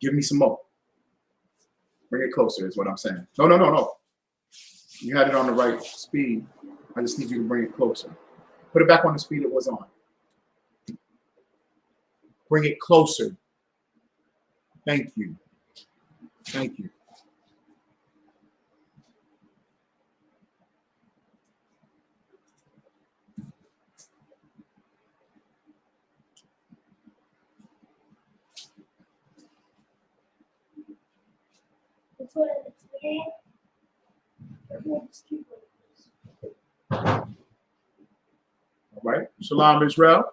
Give me some more. Bring it closer is what I'm saying. No. You had it on the right speed. I just need you to bring it closer. Put it back on the speed it was on. Bring it closer. Thank you. Thank you. All right. Shalom, Israel.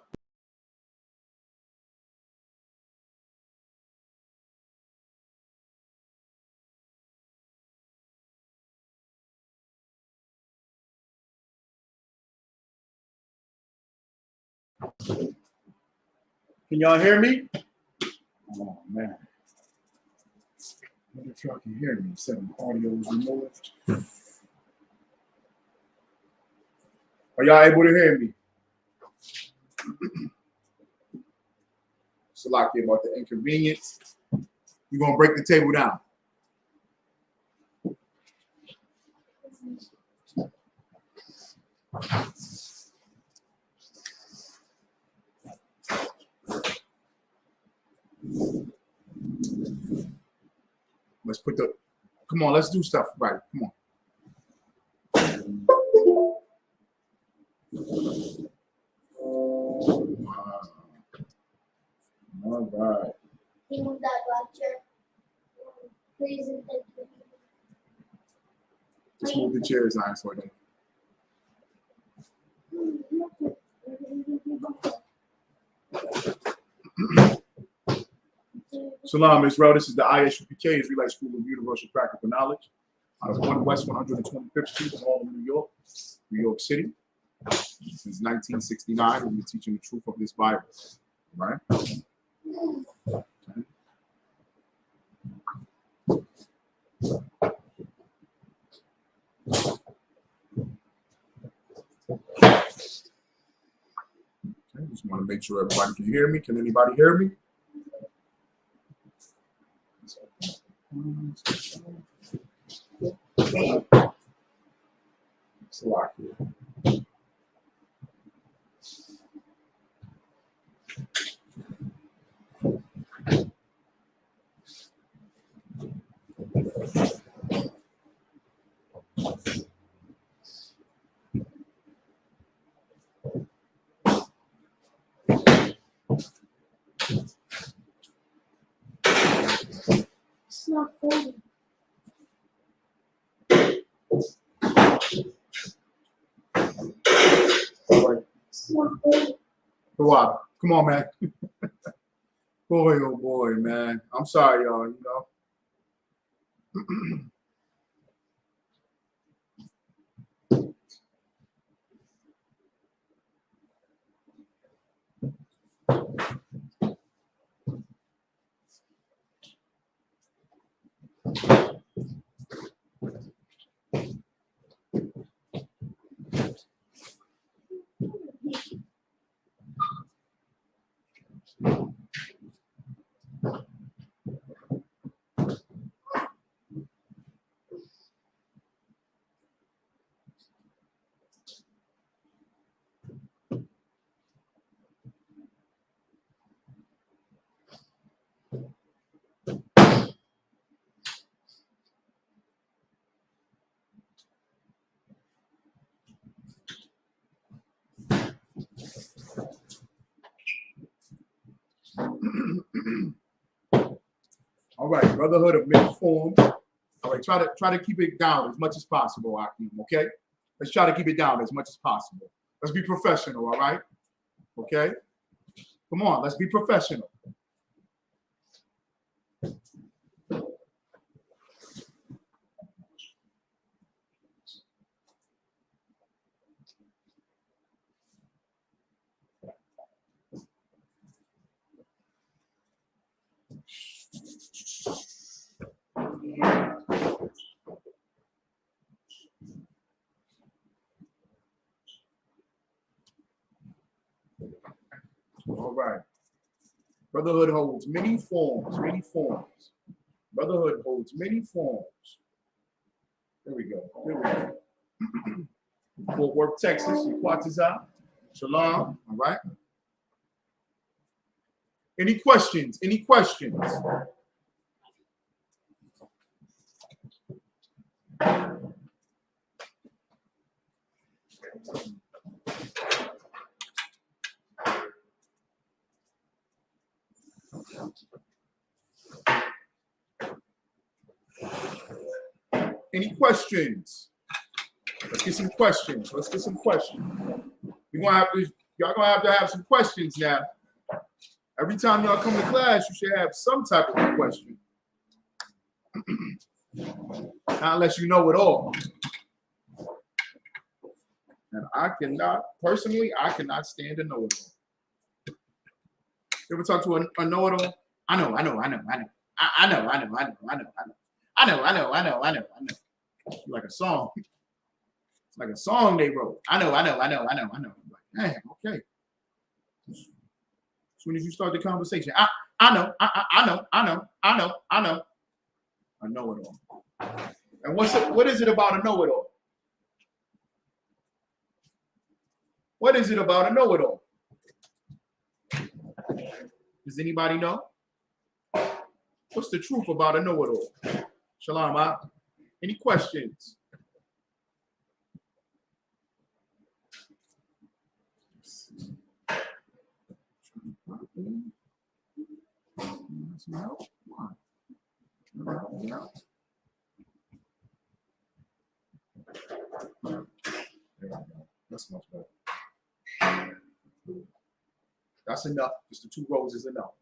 Can y'all hear me? Oh, man. What if y'all can hear me? 7 audio is removed. Are y'all able to hear me? Salaki about the inconvenience. We're going to break the table down. Let's put the, come on, let's do stuff right. Come on. Wow. All right. Remove that lecture. Please and thank you. Just move the chairs on so I don't. Shalom, Israel. This is the ISUPK, Israelite School of Universal Practical Knowledge. Out of 1 West 125th Street in Harlem, New York City. Since 1969, we've been teaching the truth of this Bible. Right? Okay. Just want to make sure everybody can hear me. Can anybody hear me? It's a lot here. It's not folding. All right. It's not folding. What? Come on, man. Boy, oh boy, man. I'm sorry, y'all, you know. All right, Brotherhood of mixed forms. All right, try to keep it down as much as possible, Akeem, okay? Let's try to keep it down as much as possible. Let's be professional, all right? Okay? Come on, let's be professional. All right. Brotherhood holds many forms, many forms. Brotherhood holds many forms. There we go. There we go. Fort Worth, Texas, Ikwatiza, Shalom. All right. Any questions? Any questions? Any questions? Let's get some questions. Let's get some questions. Y'all gonna have some questions now. Every time y'all come to class, you should have some type of a question. Not unless you know it all. And I cannot stand a know-it-all. You ever talk to a know-it-all? I know. Like a song. It's like a song they wrote. I know. I'm like, man, okay. As soon as you start the conversation, I know. A know-it-all. And what is it about a know-it-all? What is it about a know-it-all? Does anybody know? What's the truth about a know-it-all? Shalom. Any questions? That's much better. That's enough. Just the 2 rows is enough.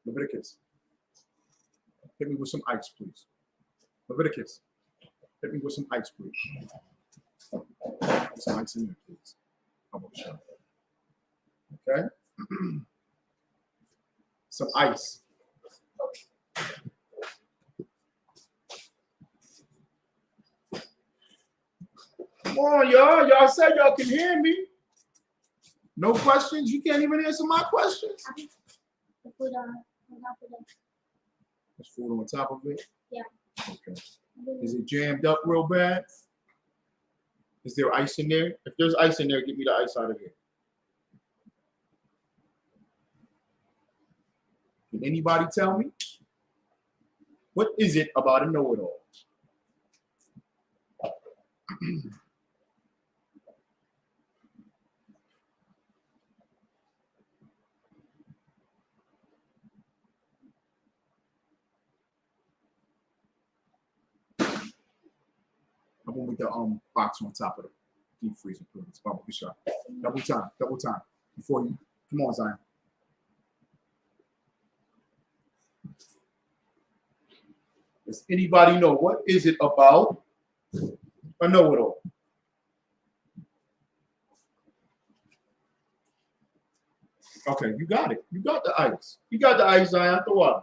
Leviticus. Hit me with some ice, please. Leviticus. Hit me with some ice, please. Put some ice in there, please. How about that? Okay. Some ice. Come on, y'all. Y'all said y'all can hear me. No questions? You can't even answer my questions? The food on top of it. There's food on top of it? Yeah. Okay. Is it jammed up real bad? Is there ice in there? If there's ice in there, get me the ice out of here. Can anybody tell me? What is it about a know-it-all? I'm going with the box on top of the deep freezer, please. Barbecue shot. Double time. Before you, come on, Zion. Does anybody know what is it about a know-it-all? Okay, you got it. You got the ice. You got the ice, Zion. The water.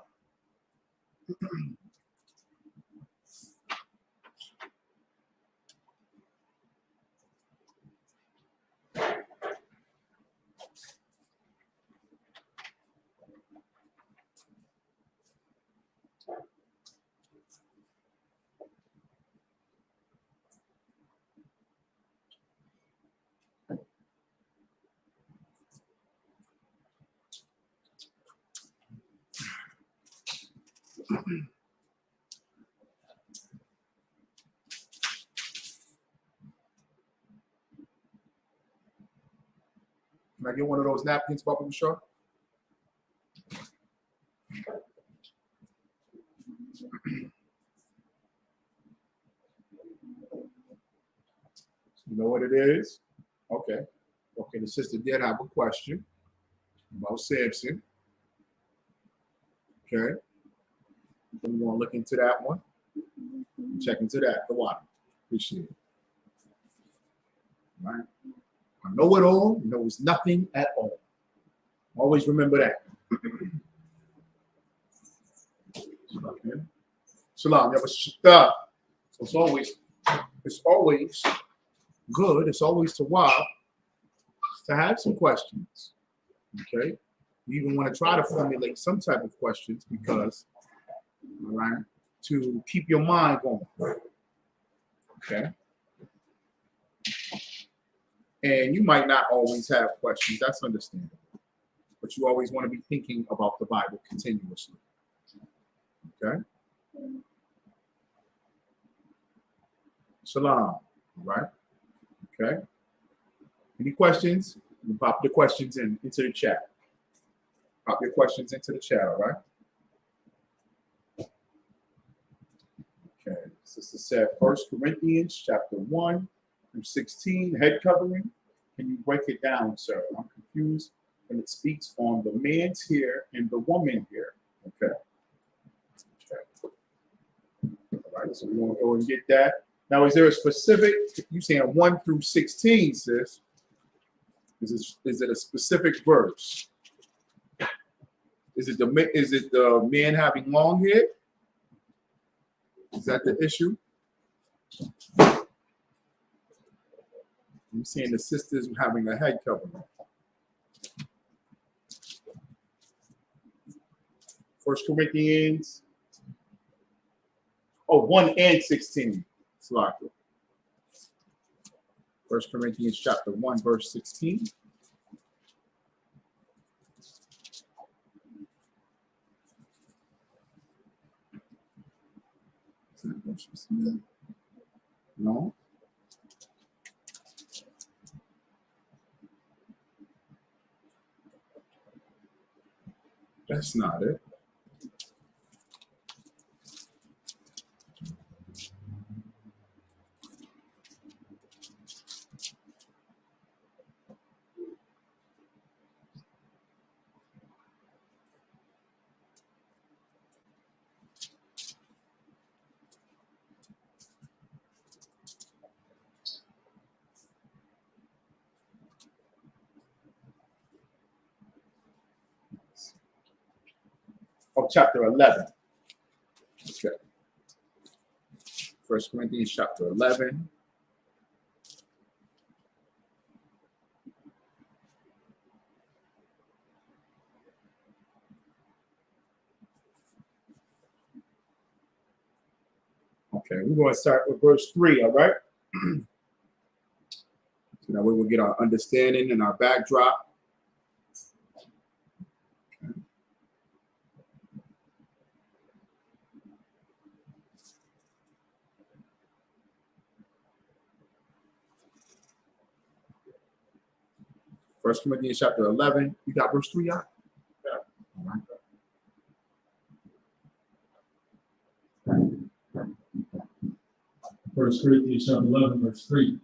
Can I get one of those napkins, Barbecue shot? You know what it is? Okay. Okay, the sister did have a question about Samson. Okay. We want to look into that one. Check into that. The water. Appreciate it. All right. I know it all, knows nothing at all. Always remember that. Shalom. So it's always good. It's always to wild to have some questions. Okay. You even want to try to formulate some type of questions because, all right, to keep your mind going. Okay. And you might not always have questions. That's understandable. But you always want to be thinking about the Bible continuously. Okay. Shalom. All right. Okay. Any questions? You pop the questions into the chat. Pop your questions into the chat, all right? Okay. Sister said 1 Corinthians chapter 1 through 16, head covering. Can you break it down, sir? I'm confused when it speaks on the man's hair and the woman hair. Okay. Okay. All right, so we want to go and get that. Now, is there a specific, you saying 1 through 16, sis? Is it a specific verse? Is it the man having long hair? Is that the issue? I'm seeing the sisters having a head covering. 1 Corinthians 1 and 16. Slacker. 1 Corinthians chapter 1, verse 16. No. That's not it. Chapter 11. Okay. 1 Corinthians chapter 11. Okay, we're going to start with verse 3, all right? So that way we'll get our understanding and our backdrop. Okay. First Corinthians chapter 11. You got verse 3 out? Yeah. All right. 1 Corinthians chapter 11, verse 3.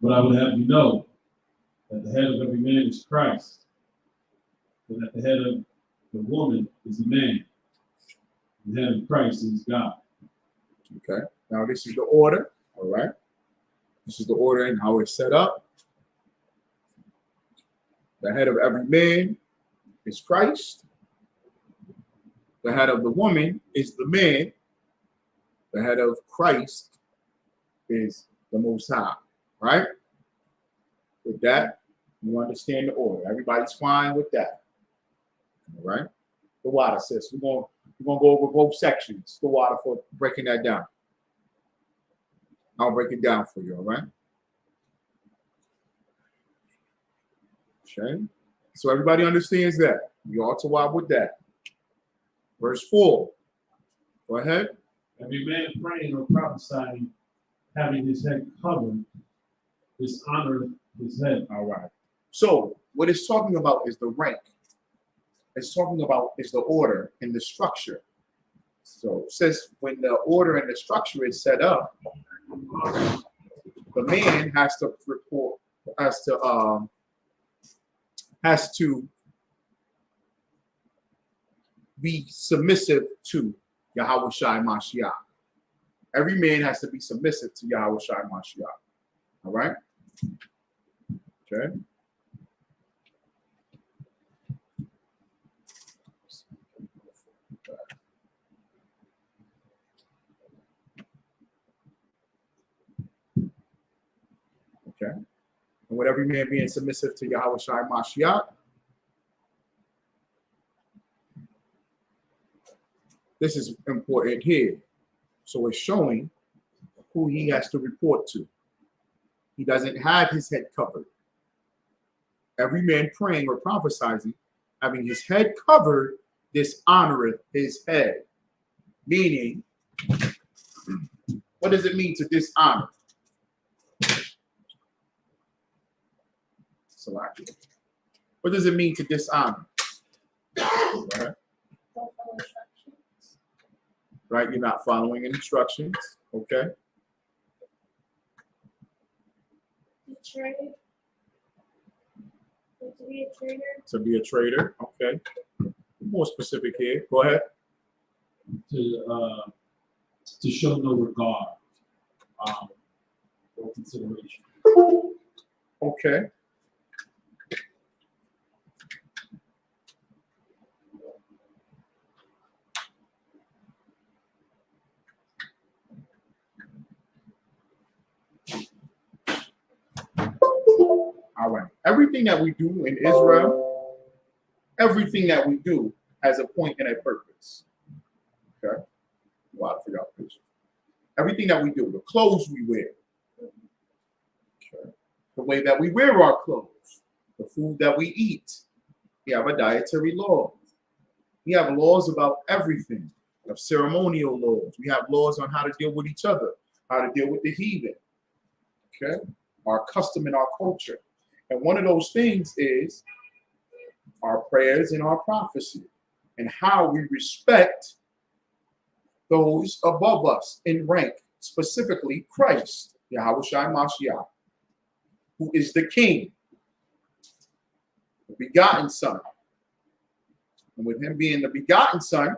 But I would have you know that the head of every man is Christ, and that the head of the woman is the man. The head of Christ is God. Okay. Now this is the order, all right? This is the order and how it's set up. The head of every man is Christ. The head of the woman is the man. The head of Christ is the Most High, right? With that, you understand the order. Everybody's fine with that, all right? The water, sis. We're gonna go over both sections. The water for breaking that down. I'll break it down for you, all right? Okay. So everybody understands that. You ought to walk with that. Verse 4. Go ahead. Every man praying or prophesying, having his head covered, dishonor his head. All right. So what it's talking about is the rank. It's talking about is the order and the structure. So it says when the order and the structure is set up, the man has to report, has to be submissive to Yahweh Shai Mashiach. Every man has to be submissive to Yahweh Shai Mashiach. All right? Okay. Okay. And And with every man being submissive to Yahweh Shai Mashiach, this is important here. So it's showing who he has to report to. He doesn't have his head covered. Every man praying or prophesying, having his head covered, dishonoreth his head. Meaning, what does it mean to dishonor? Salaki. What does it mean to dishonor? Right? Right? You're not following instructions. Okay. Trade. To be a trader. To be a trader. Okay. More specific here. Go ahead. To show no regard or consideration. Okay. All right. Everything that we do in Israel, everything that we do has a point and a purpose. Okay. Wow, I forgot this. Everything that we do, the clothes we wear, okay, the way that we wear our clothes, the food that we eat, we have a dietary law. We have laws about everything. We have ceremonial laws. We have laws on how to deal with each other, how to deal with the heathen. Okay, our custom and our culture. And one of those things is our prayers and our prophecy and how we respect those above us in rank, specifically Christ, Yahweh Shai Mashiach, who is the King, the begotten Son. And with him being the begotten Son,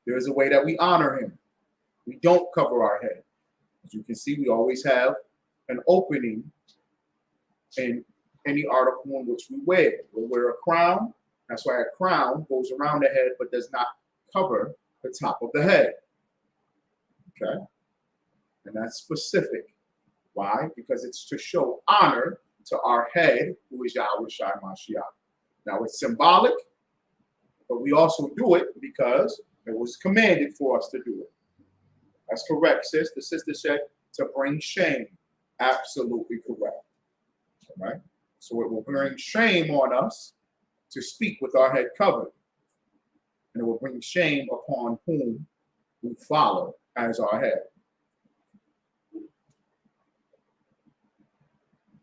there is a way that we honor him. We don't cover our head. As you can see, we always have an opening in any article in which we wear. We'll wear a crown. That's why a crown goes around the head but does not cover the top of the head. Okay? And that's specific. Why? Because it's to show honor to our head, who is Yahweh Shai Mashiach. Now, it's symbolic, but we also do it because it was commanded for us to do it. That's correct, sis. The sister said to bring shame. Absolutely correct. All right? So it will bring shame on us to speak with our head covered. And it will bring shame upon whom we follow as our head.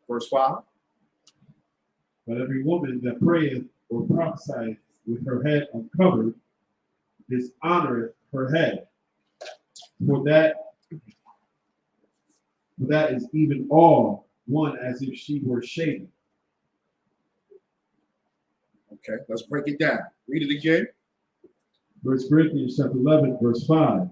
Verse 5. But every woman that prayeth or prophesieth with her head uncovered dishonoreth her head. For that is even all one as if she were shaven. Okay, let's break it down. Read it again. 1 Corinthians chapter 11, verse 5.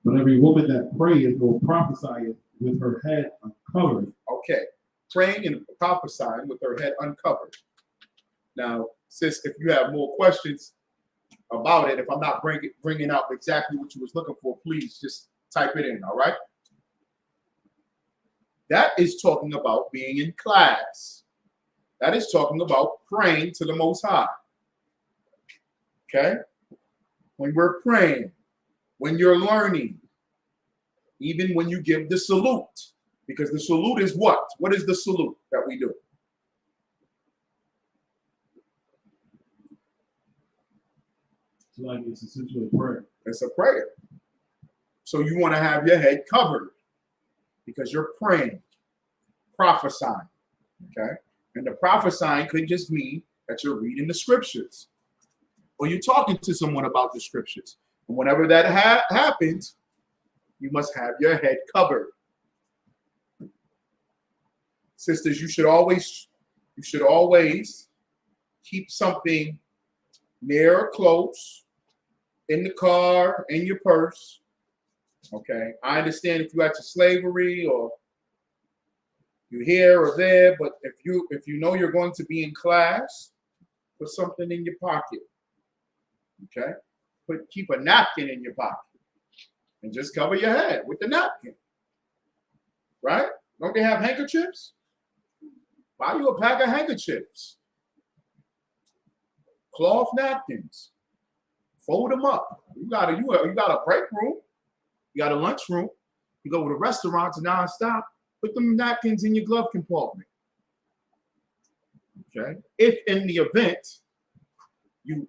But every woman that prayeth or prophesieth with her head uncovered. Okay, praying and prophesying with her head uncovered. Now, sis, if you have more questions about it, if I'm not bringing out exactly what you was looking for, please just type it in, all right? That is talking about being in class. That is talking about praying to the Most High. Okay? When we're praying, when you're learning, even when you give the salute, because the salute is what? What is the salute that we do? It's like it's essentially a prayer. It's a prayer. So you want to have your head covered because you're praying, prophesying. Okay? And the prophesying could just mean that you're reading the scriptures or you're talking to someone about the scriptures. And whenever that happens, you must have your head covered. Sisters, you should always keep something near or close, in the car, in your purse. Okay, I understand if you're at your slavery or you're here or there, but if you know you're going to be in class, put something in your pocket. Okay, keep a napkin in your pocket and just cover your head with the napkin. Right? Don't they have handkerchiefs? Buy you a pack of handkerchiefs, cloth napkins, fold them up. You got a break room, you got a lunch room. You go to the restaurant to nonstop. Put them napkins in your glove compartment. Okay. If in the event you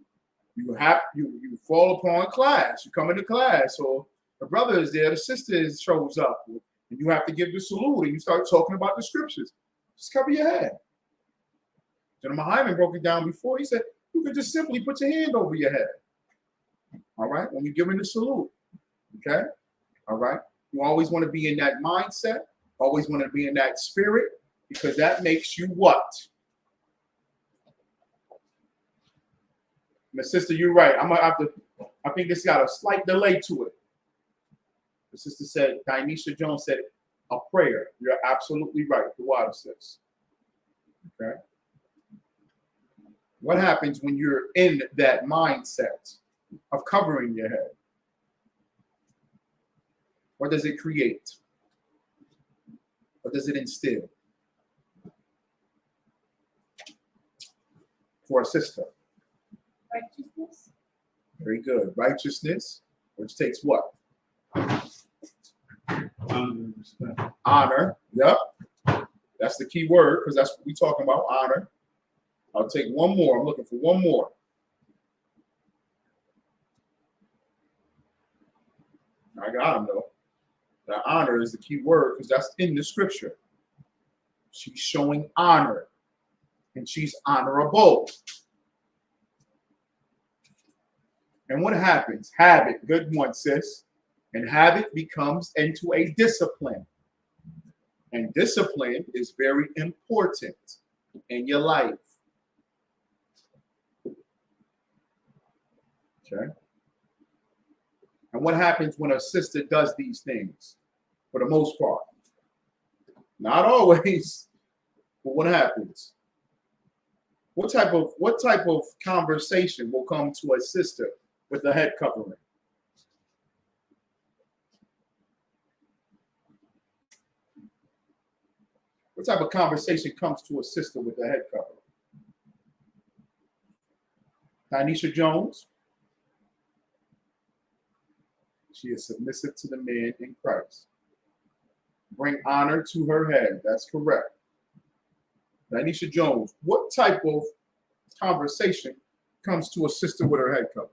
fall upon class, you come into class, or the brother is there, the sister shows up, and you have to give the salute, and you start talking about the scriptures. Just cover your head. General Hyman broke it down before. He said you could just simply put your hand over your head. All right, when you're giving the salute. Okay. All right. You always want to be in that mindset. Always want to be in that spirit, because that makes you what? My sister, you're right. I think this got a slight delay to it. The sister said, Dionysia Jones said, a prayer. You're absolutely right. The water says. Okay. What happens when you're in that mindset of covering your head? What does it create? What does it instill? For a sister. Righteousness. Very good. Righteousness, which takes what? Honor and respect. Honor. Yep. That's the key word, because that's what we're talking about, honor. I'll take one more. I'm looking for one more. I got him, though. The honor is the key word, because that's in the scripture. She's showing honor, and she's honorable. And what happens? Habit, good one, sis. And habit becomes into a discipline. And discipline is very important in your life. Okay. And what happens when a sister does these things? For the most part. Not always, but what happens? What type of conversation will come to a sister with the head covering? What type of conversation comes to a sister with the head covering? Tanisha Jones. She is submissive to the man in Christ. Bring honor to her head. That's correct. Tanisha Jones, what type of conversation comes to a sister with her head covered?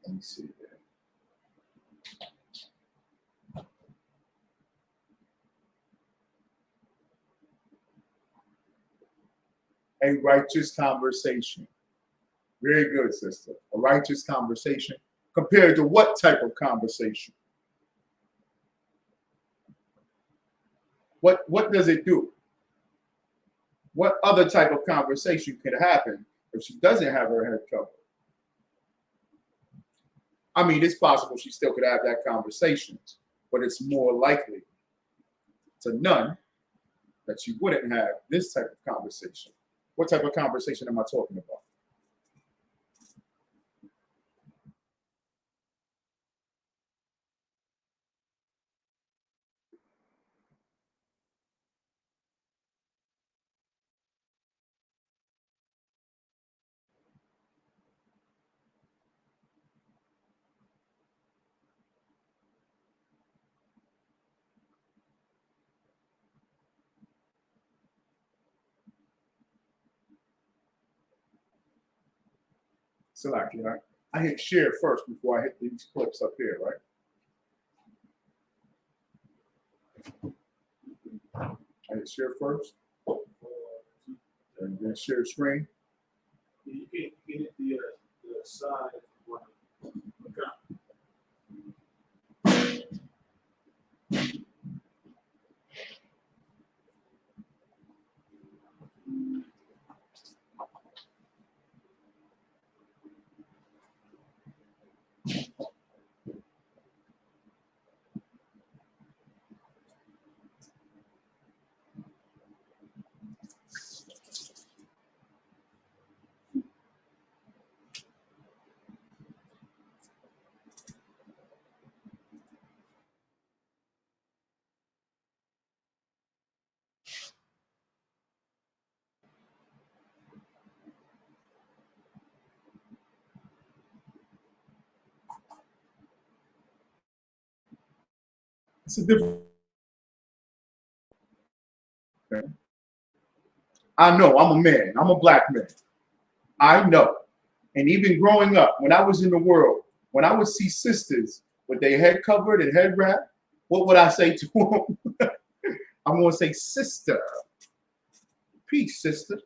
Let me see there. A righteous conversation. Very good, sister. A righteous conversation. Compared to what type of conversation? What does it do? What other type of conversation could happen if she doesn't have her head covered? I mean, it's possible she still could have that conversation, but it's more likely to none that she wouldn't have this type of conversation. What type of conversation am I talking about? So like, you know, I hit share first before I hit these clips up here, right? I hit share first. And then share screen. You can't get the side one. Okay. It's a different. Okay. I know I'm a man. I'm a black man. I know. And even growing up, when I was in the world, when I would see sisters with their head covered and head wrapped, what would I say to them? I'm going to say, sister. Peace, sister.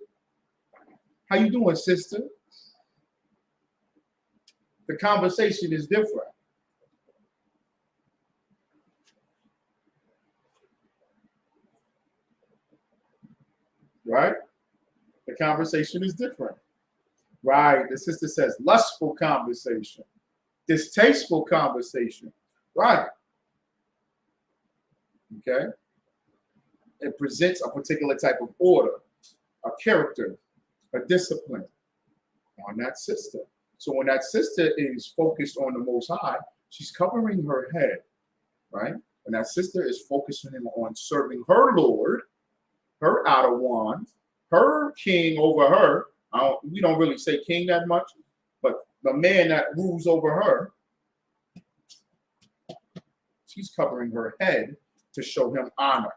How you doing, sister? The conversation is different. Right? The conversation is different. Right. The sister says lustful conversation, distasteful conversation. Right. Okay. It presents a particular type of order, a character, a discipline on that sister. So when that sister is focused on the Most High, she's covering her head, right? When that sister is focusing on serving her Lord, her outer one, her king over her. We don't really say king that much, but the man that rules over her, she's covering her head to show him honor.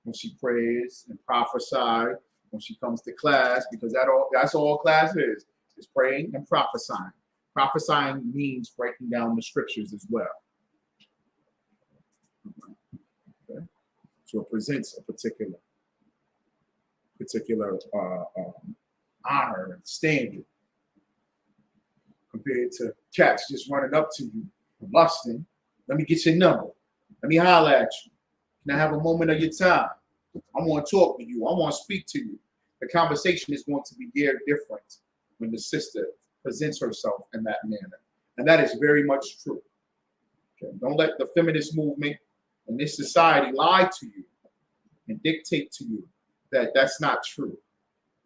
When she prays and prophesies, when she comes to class, because that's all class is praying and prophesying. Prophesying means breaking down the scriptures as well. Okay? So it presents a particular honor and standard compared to cats just running up to you, lusting. Let me get your number. Let me holler at you. Can I have a moment of your time? I want to talk to you. I want to speak to you. The conversation is going to be geared different when the sister presents herself in that manner. And that is very much true. Okay? Don't let the feminist movement and this society lie to you and dictate to you that that's not true.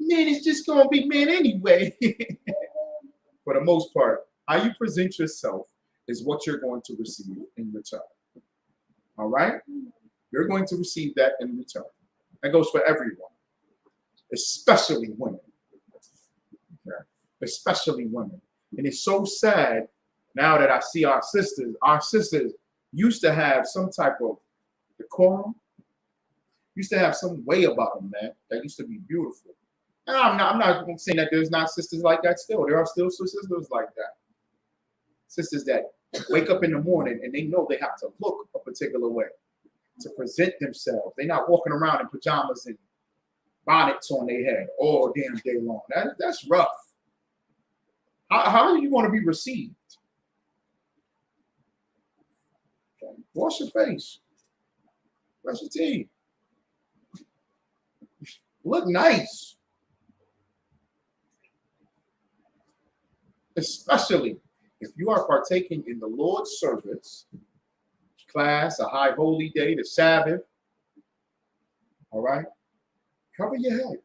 Man, it's just going to be men anyway. For the most part, how you present yourself is what you're going to receive in return. All right? You're going to receive that in return. That goes for everyone, especially women. Okay? Especially women. And it's so sad now that I see our sisters used to have some type of decorum, used to have some way about them, man, that used to be beautiful. And I'm not saying that there's not sisters like that still. There are still sisters like that. Sisters that wake up in the morning and they know they have to look a particular way to present themselves. They're not walking around in pajamas and bonnets on their head all damn day long. That's rough. How are you going to be received? Okay. Wash your face. Brush your teeth. Look nice. Especially if you are partaking in the Lord's service, class, a high holy day, the Sabbath. All right? Cover your head.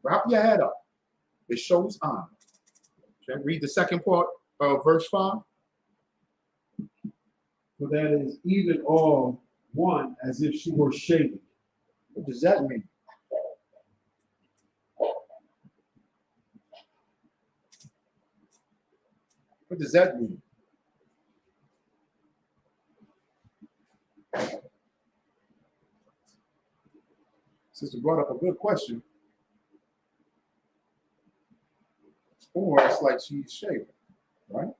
Wrap your head up. It shows honor. Okay, read the second part of verse 5. For that is even all one as if she were shaven. What does that mean? What does that mean? Sister brought up a good question. Or it's like she's shaving, right?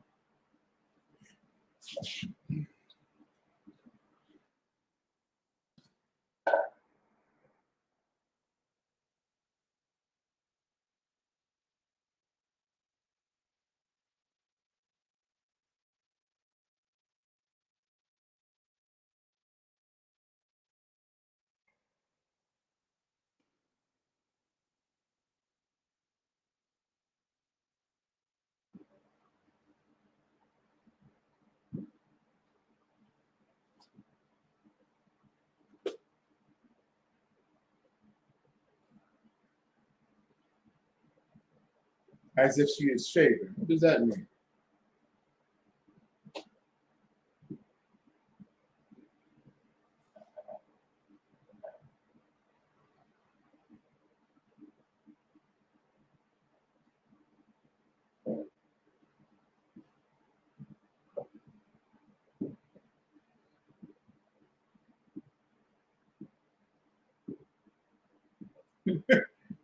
As if she is shaving. What does that mean?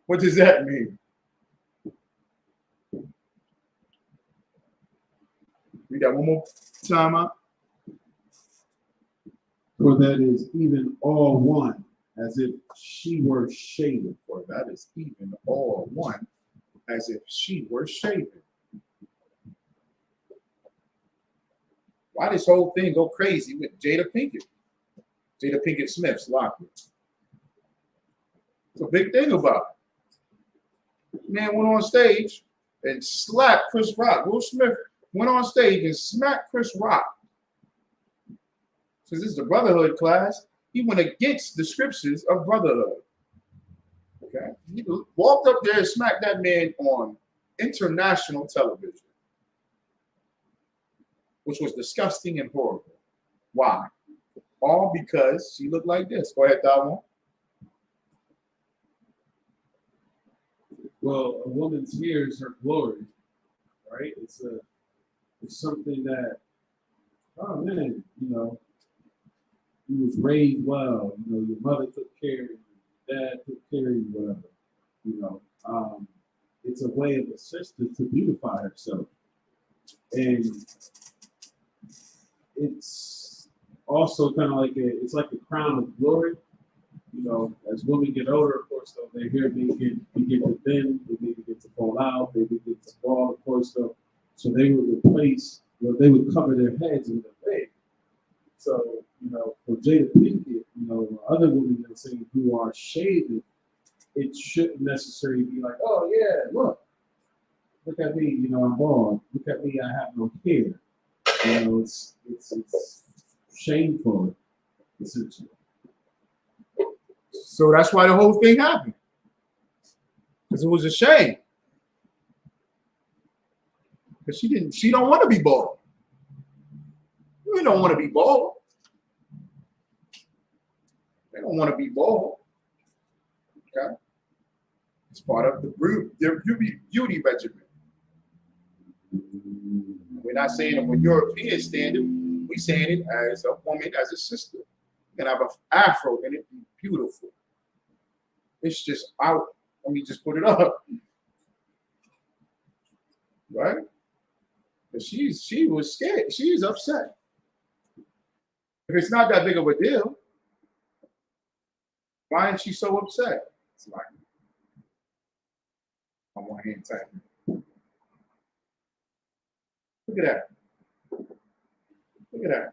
What does that mean? Read that one more time out. For that is even all one, as if she were shaven. For that is even all one, as if she were shaven. Why this whole thing go crazy with Jada Pinkett? Jada Pinkett Smith's locker. It's a big thing about it. Man went on stage and slapped Chris Rock. Will Smith went on stage and smacked Chris Rock. Since this is the Brotherhood class, he went against the scriptures of Brotherhood. Okay? He walked up there and smacked that man on international television, which was disgusting and horrible. Why? All because she looked like this. Go ahead, Dalton. Well, a woman's hair is her glory, right? It's something that, oh man, you was raised well. Your mother took care of you, your dad took care of you, whatever. It's a way of a sister to beautify herself, and it's also kind of like it's like a crown of glory. As women get older, of course, though, their hair begin to thin, they begin to fall out, they begin to fall, of course, though. So they would they would cover their heads with a wig. So, for Jada Pinkett, other women that say who are shaded, it shouldn't necessarily be like, oh yeah, look at me, I'm bald. Look at me, I have no hair. It's shameful, essentially. So that's why the whole thing happened. Because it was a shame. Because she don't want to be bald. We don't want to be bald. They don't want to be bald. Okay? It's part of their beauty regimen. We're not saying it from European standard. We're saying it as a woman, as a sister. You can have an afro and it be beautiful. It's just out. Let me just put it up. Right? But she was scared. She's upset. If it's not that big of a deal, why is she so upset? It's like, on one hand type. Look at that. Look at that.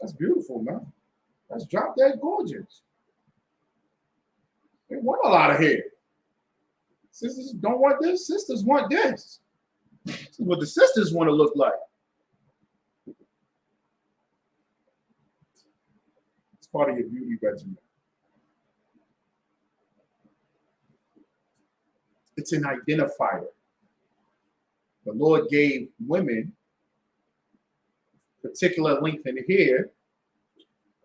That's beautiful, man. That's drop dead gorgeous. They want a lot of hair. Sisters don't want this. Sisters want this. This is what the sisters want to look like. It's part of your beauty regimen. It's an identifier. The Lord gave women particular length in hair,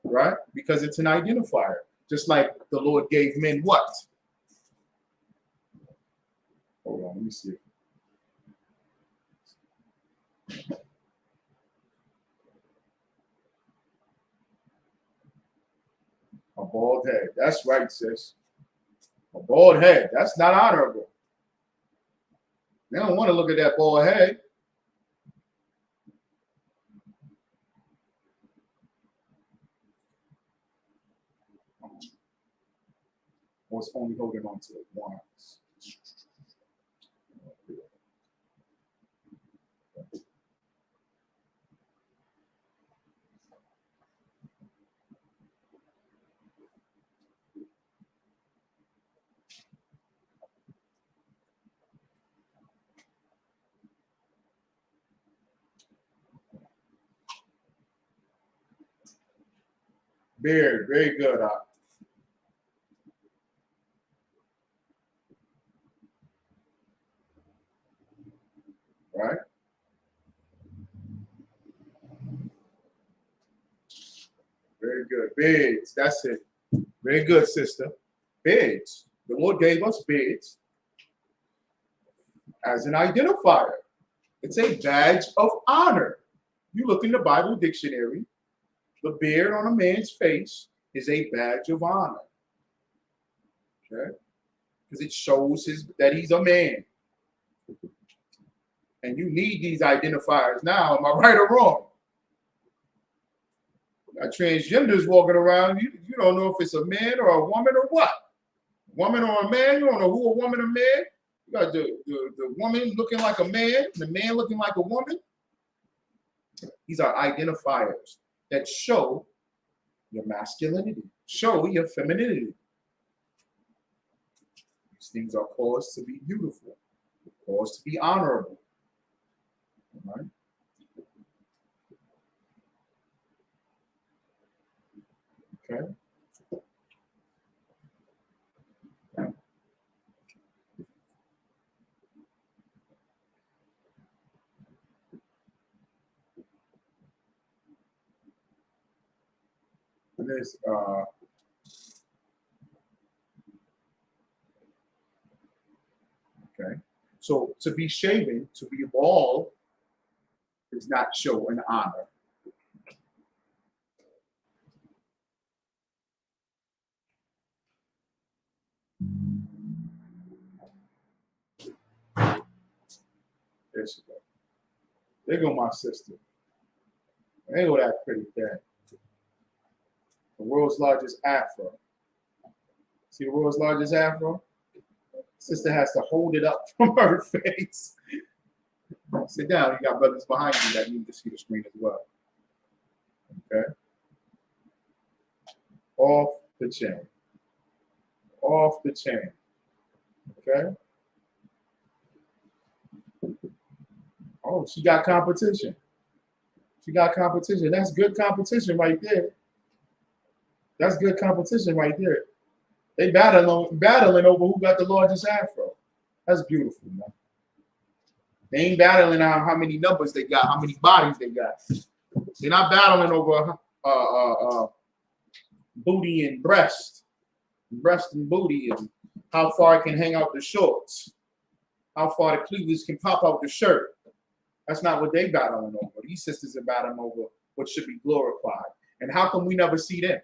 right? Because it's an identifier. Just like the Lord gave men what? Hold on, let me see. A bald head. That's right, sis. A bald head. That's not honorable. They don't want to look at that bald head. Or it's only holding on to it once. Very, very good. Right? Very good. Beards. That's it. Very good, sister. Beards. The Lord gave us beards as an identifier. It's a badge of honor. You look in the Bible dictionary, the beard on a man's face is a badge of honor. Okay? Because it shows that he's a man. And you need these identifiers now. Am I right or wrong? Got transgenders walking around. You don't know if it's a man or a woman or what. Woman or a man. You don't know who a woman or man. You got the woman looking like a man, the man looking like a woman. These are identifiers that show your masculinity, show your femininity. These things are caused to be beautiful, caused to be honorable. All right? Okay. And there's okay. So to be shaven, to be bald, does not show an honor. There she go. There go my sister. There go that pretty thing. The world's largest afro. See the world's largest afro? Sister has to hold it up from her face. Sit down. You got brothers behind you that need to see the screen as well. Okay. Off the chain. Off the chain. Okay. Oh, she got competition. She got competition. That's good competition right there. That's good competition right there. They battling over who got the largest afro. That's beautiful, man. They ain't battling on how many numbers they got, how many bodies they got. They're not battling over booty and breast and booty, and how far it can hang out the shorts, how far the cleavage can pop out the shirt. That's not what they battling over. These sisters are battling over what should be glorified. And how come we never see them?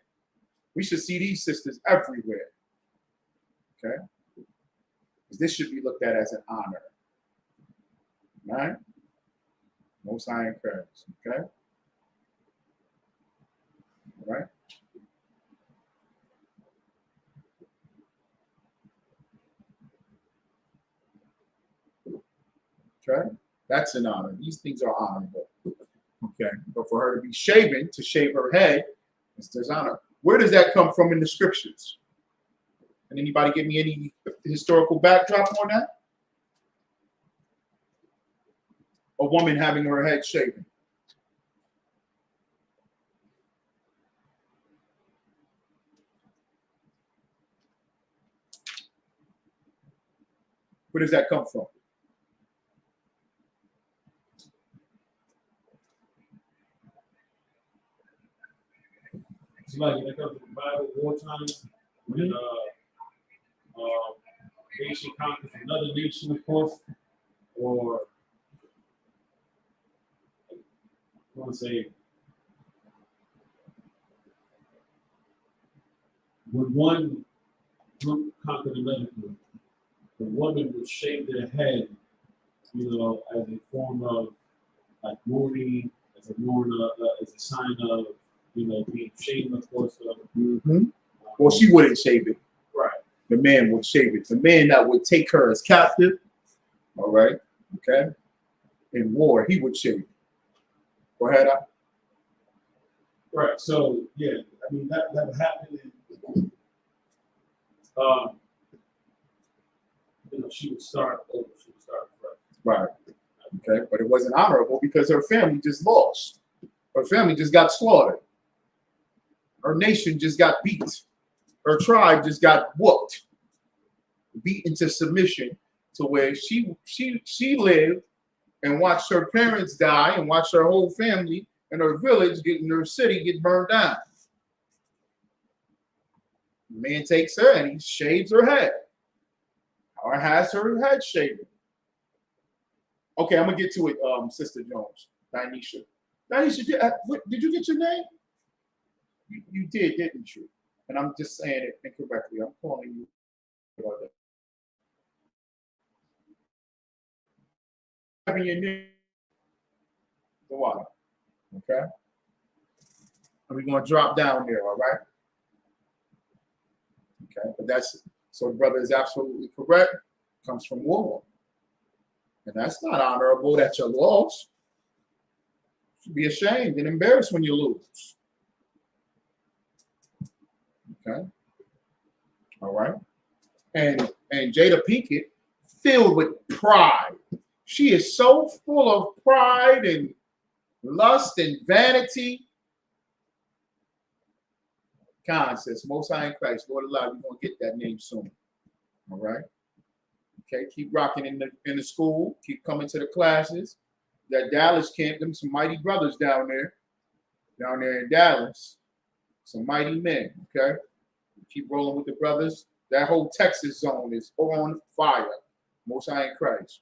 We should see these sisters everywhere. Okay? Because this should be looked at as an honor. Right? Most High encourage. Okay? All right? Okay? That's an honor. These things are honorable. Okay? But for her to be shaven, to shave her head, it's dishonor. Where does that come from in the scriptures? Can anybody give me any historical backdrop on that? A woman having her head shaven. Where does that come from? It's like when it comes to the Bible, wartime, when nation conquers another nation, of course, or I want to say, when one group conquered another group, the woman would shave their head, as a form of like mourning, as a sign of, being shamed, of course. Well, she wouldn't shave it. Right. The man would shave it. The man that would take her as captive, all right, okay, in war, he would shave it. Go ahead, Al. Right. So, yeah, I mean, that happened. She would start over. She would start fresh. Right. Okay. But it wasn't honorable because her family just lost. Her family just got slaughtered. Her nation just got beat. Her tribe just got whooped, beat into submission to where she lived and watched her parents die and watched her whole family and her village her city get burned down. The man takes her and he shaves her head. Or has her head shaved. Okay, I'm gonna get to it, Sister Jones, Dinesha. Dinesha, did you get your name? You did, didn't you? and I'm just saying it incorrectly. I'm calling you about that. Having your name, the water, okay? And we're gonna drop down there, all right? Okay, but that's so the brother is absolutely correct. Comes from war, and that's not honorable that you lost. You should be ashamed and embarrassed when you lose. Okay, all right. And Jada Pinkett, filled with pride. She is so full of pride and lust and vanity. Khan says, Most High in Christ, Lord allow, you're gonna get that name soon. All right. Okay, keep rocking in the school, keep coming to the classes. That Dallas camp, them some mighty brothers down there in Dallas. Some mighty men, okay? Keep rolling with the brothers. That whole Texas zone is on fire. Most High in Christ.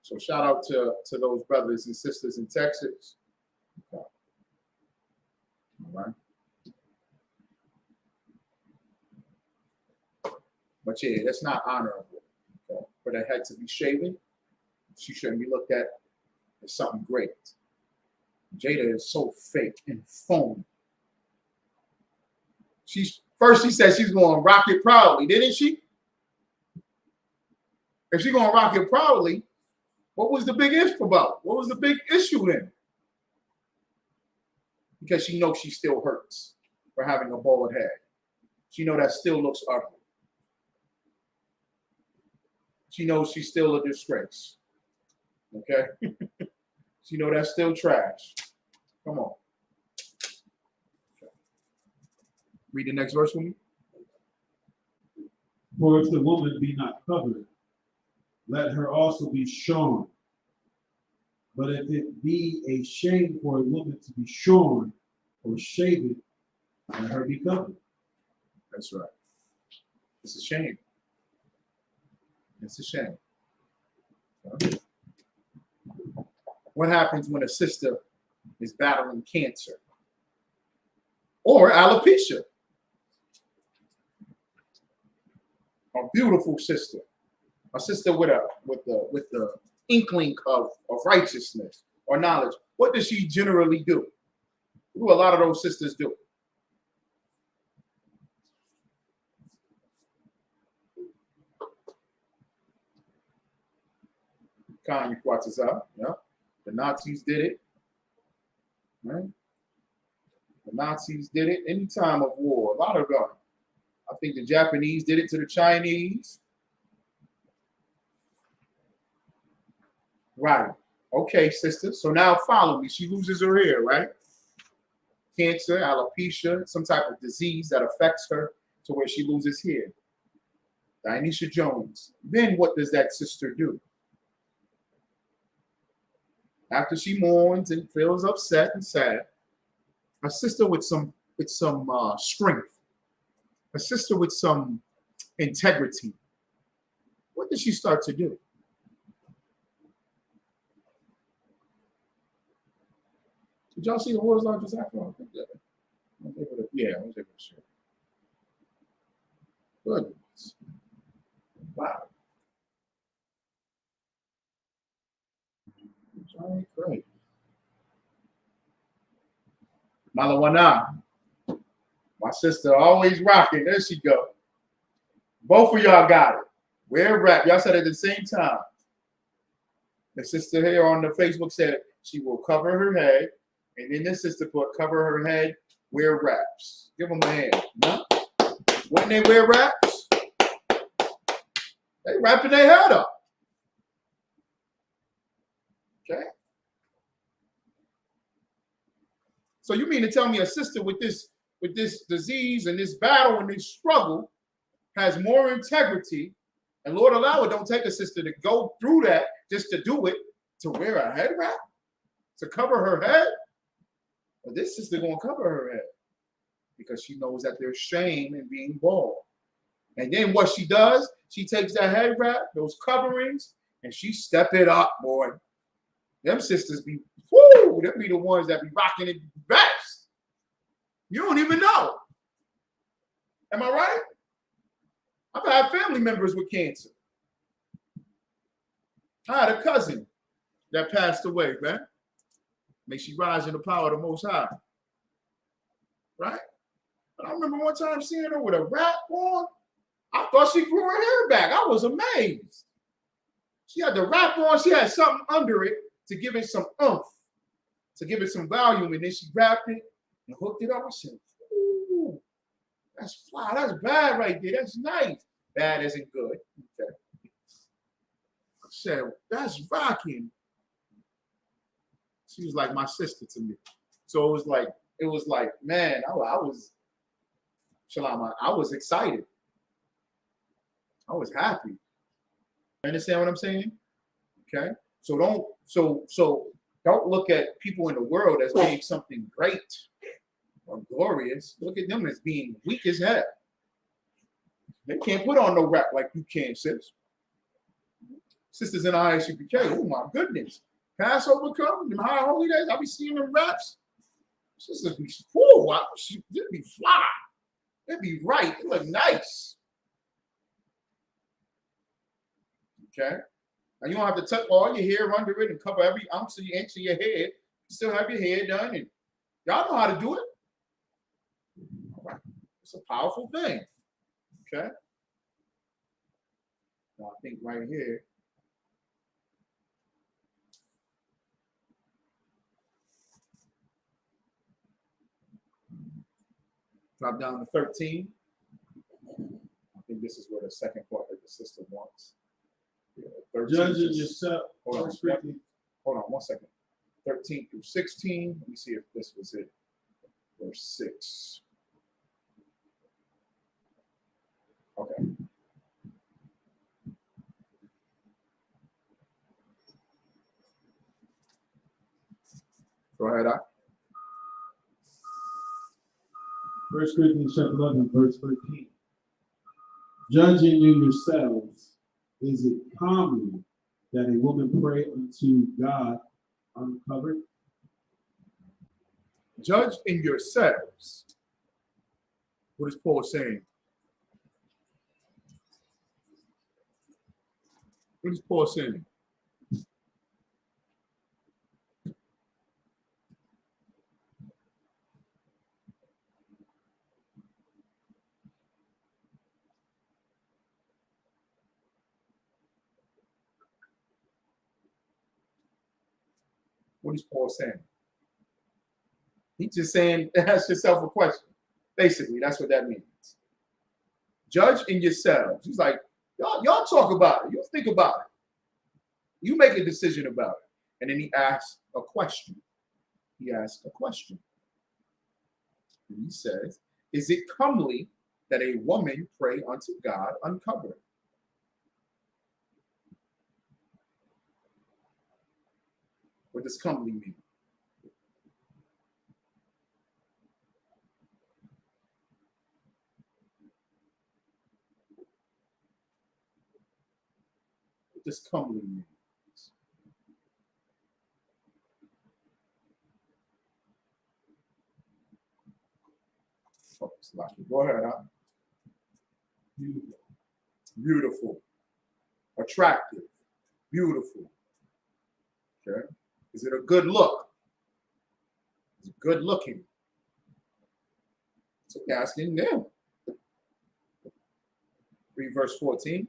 So shout out to those brothers and sisters in Texas. Okay. All right. But yeah, that's not honorable. Okay? For the head to be shaven, she shouldn't be looked at as something great. Jada is so fake and phony. She said she's going to rock it proudly, didn't she? If she's going to rock it proudly, what was the big issue about? What was the big issue then? Because she knows she still hurts for having a bald head. She knows that still looks ugly. She knows she's still a disgrace. Okay? She knows that's still trash. Come on. Okay. Read the next verse with me. For if the woman be not covered, let her also be shorn. But if it be a shame for a woman to be shorn or shaven, let her be covered. That's right. It's a shame. It's a shame. What happens when a sister is battling cancer or alopecia? A beautiful sister, a sister with the inkling of righteousness or knowledge. What does she generally do? What do a lot of those sisters do? Kanye watches out. Yeah. The Nazis did it. Right? The Nazis did it any time of war. A lot of them. I think the Japanese did it to the Chinese. Right. Okay, sister. So now follow me. She loses her hair, right? Cancer, alopecia, some type of disease that affects her to where she loses hair. Dionysia Jones. Then what does that sister do? After she mourns and feels upset and sad, a sister with some strength, a sister with some integrity, what does she start to do? Did y'all see the world's largest afro? Yeah, I was able to share. Goodness. Wow. Great. Malawana. My sister always rocking. There she go. Both of y'all got it. Wear wrap. Y'all said it at the same time. The sister here on the Facebook said she will cover her head. And then this sister put cover her head, wear wraps. Give them a hand. No? When they wear wraps, they wrapping their head up. Okay. So you mean to tell me a sister with this disease and this battle and this struggle has more integrity, and Lord allow it, don't take a sister to go through that just to do it, to wear a head wrap, to cover her head? But this sister gonna cover her head because she knows that there's shame in being bald. And then what she does, she takes that head wrap, those coverings, and she step it up, boy. Them sisters be, whoo, them be the ones that be rocking it best. You don't even know. Am I right? I've had family members with cancer. I had a cousin that passed away, man. May she rise in the power of the Most High. Right? But I remember one time seeing her with a wrap on. I thought she grew her hair back. I was amazed. She had the wrap on. She had something under it to give it some oomph, to give it some volume. And then she wrapped it and hooked it up. I said, ooh, that's fly. That's bad right there. That's nice. Bad isn't good. Okay. I said, that's rocking. She was like my sister to me. So it was like, man, I was, Shalom, I was excited. I was happy. Understand what I'm saying? Okay. So don't look at people in the world as being something great or glorious. Look at them as being weak as hell. They can't put on no rap like you can, sis. Sisters in ISUPK, oh my goodness. Passover come, them high holy days, I'll be seeing them raps. Sisters be, they'd be fly. They'd be right. They look nice. Okay. Now you don't have to tuck all your hair under it and cover every ounce of your inch of your head. You still have your hair done, and y'all know how to do it. All right. It's a powerful thing. Okay. Now I think right here. Drop down to 13. I think this is where the second part that the system wants. Yeah, 13 Judging yourself. Hold on 1 second. 13 through 16. Let me see if this was it. Verse 6. Okay. Go ahead, I. 1 Corinthians chapter 11, verse 13. Judging you yourselves, is it common that a woman pray unto God uncovered? Judge in yourselves. What is Paul saying? What is Paul saying? What is Paul saying? He's just saying, ask yourself a question. Basically, that's what that means. Judge in yourselves. He's like, y'all talk about it. You think about it. You make a decision about it. And then he asks a question. He asks a question. And he says, is it comely that a woman pray unto God uncovered? What does comely mean? What does comely mean? Oh, go ahead, huh? Beautiful. Beautiful. Attractive. Beautiful. Okay. Is it a good look? Is it good looking? So asking them. Read verse 14.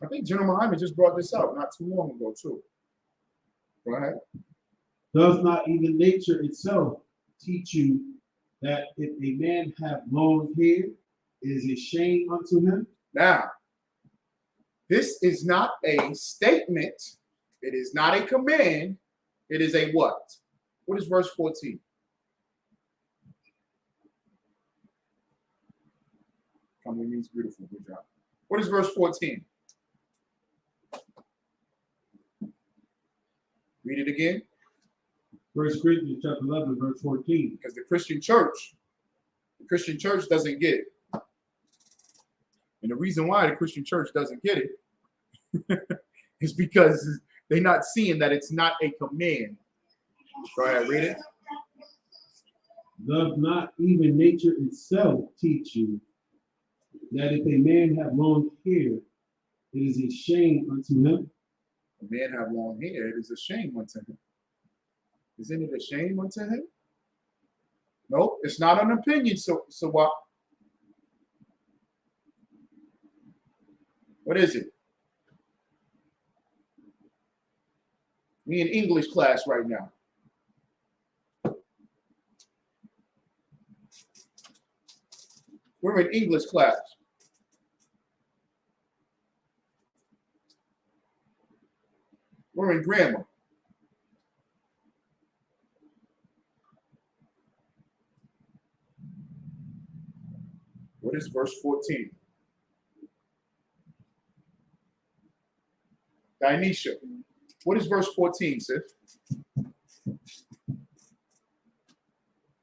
I think General Muhammad just brought this out not too long ago, too. Go ahead. Does not even nature itself teach you that if a man have long hair, it is a shame unto him? Now, this is not a statement. It is not a command. It is a what? What is verse 14? Comely means beautiful. Good job. What is verse 14? Read it again. 1 Corinthians chapter 11, verse 14. Because the Christian church doesn't get it. And the reason why the Christian church doesn't get it is because they're not seeing that it's not a command. Go ahead, read it. Does not even nature itself teach you that if a man have long hair, it is a shame unto him? A man have long hair, it is a shame unto him. Isn't it a shame unto him? No, it's not an opinion. So what? What is it? We in English class right now. We're in English class. We're in grammar. What is verse 14? Dionysia, what is verse 14, sis?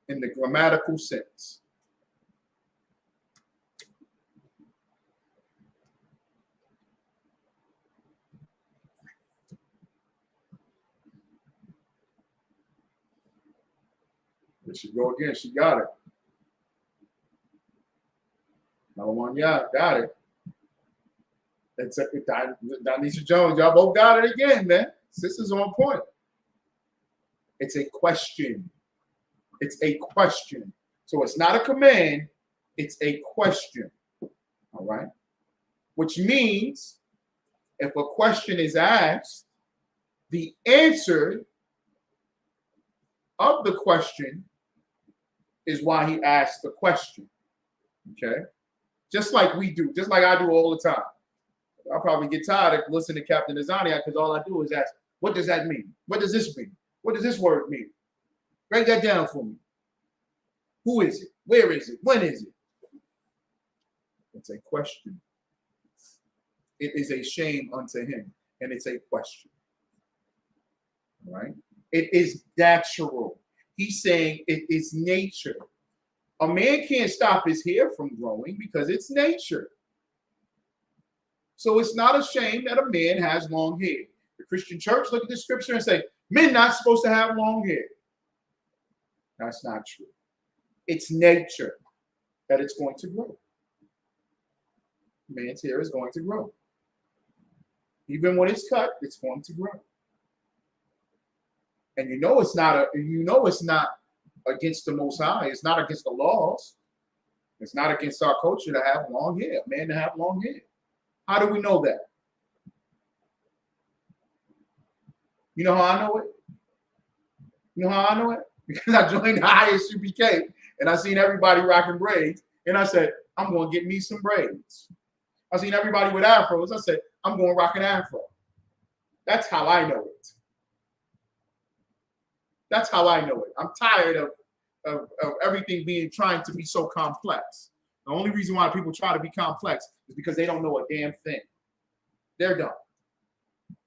In the grammatical sense. There she go again. She got it. Another one, yeah, got it. It's Dionysia Jones. Y'all both got it again, man. This is on point. It's a question. It's a question. So it's not a command. It's a question. All right. Which means if a question is asked, the answer of the question is why he asked the question. Okay. Just like we do, just like I do all the time. I'll probably get tired of listening to Captain Azania because all I do is ask, what does that mean? What does this mean? What does this word mean? Write that down for me. Who is it? Where is it? When is it? It's a question. It is a shame unto him, and it's a question. All right? It is natural. He's saying it is nature. A man can't stop his hair from growing because it's nature. So it's not a shame that a man has long hair. The Christian church look at the scripture and say, men not supposed to have long hair. That's not true. It's nature that it's going to grow. Man's hair is going to grow. Even when it's cut, it's going to grow. And you know it's not against the Most High. It's not against the laws. It's not against our culture to have long hair, a man to have long hair. How do we know that? You know how I know it? You know how I know it? Because I joined the ISUPK and I seen everybody rocking braids. And I said, I'm going to get me some braids. I seen everybody with afros. I said, I'm going to rock an afro. That's how I know it. That's how I know it. I'm tired of everything trying to be so complex. The only reason why people try to be complex is because they don't know a damn thing. They're dumb.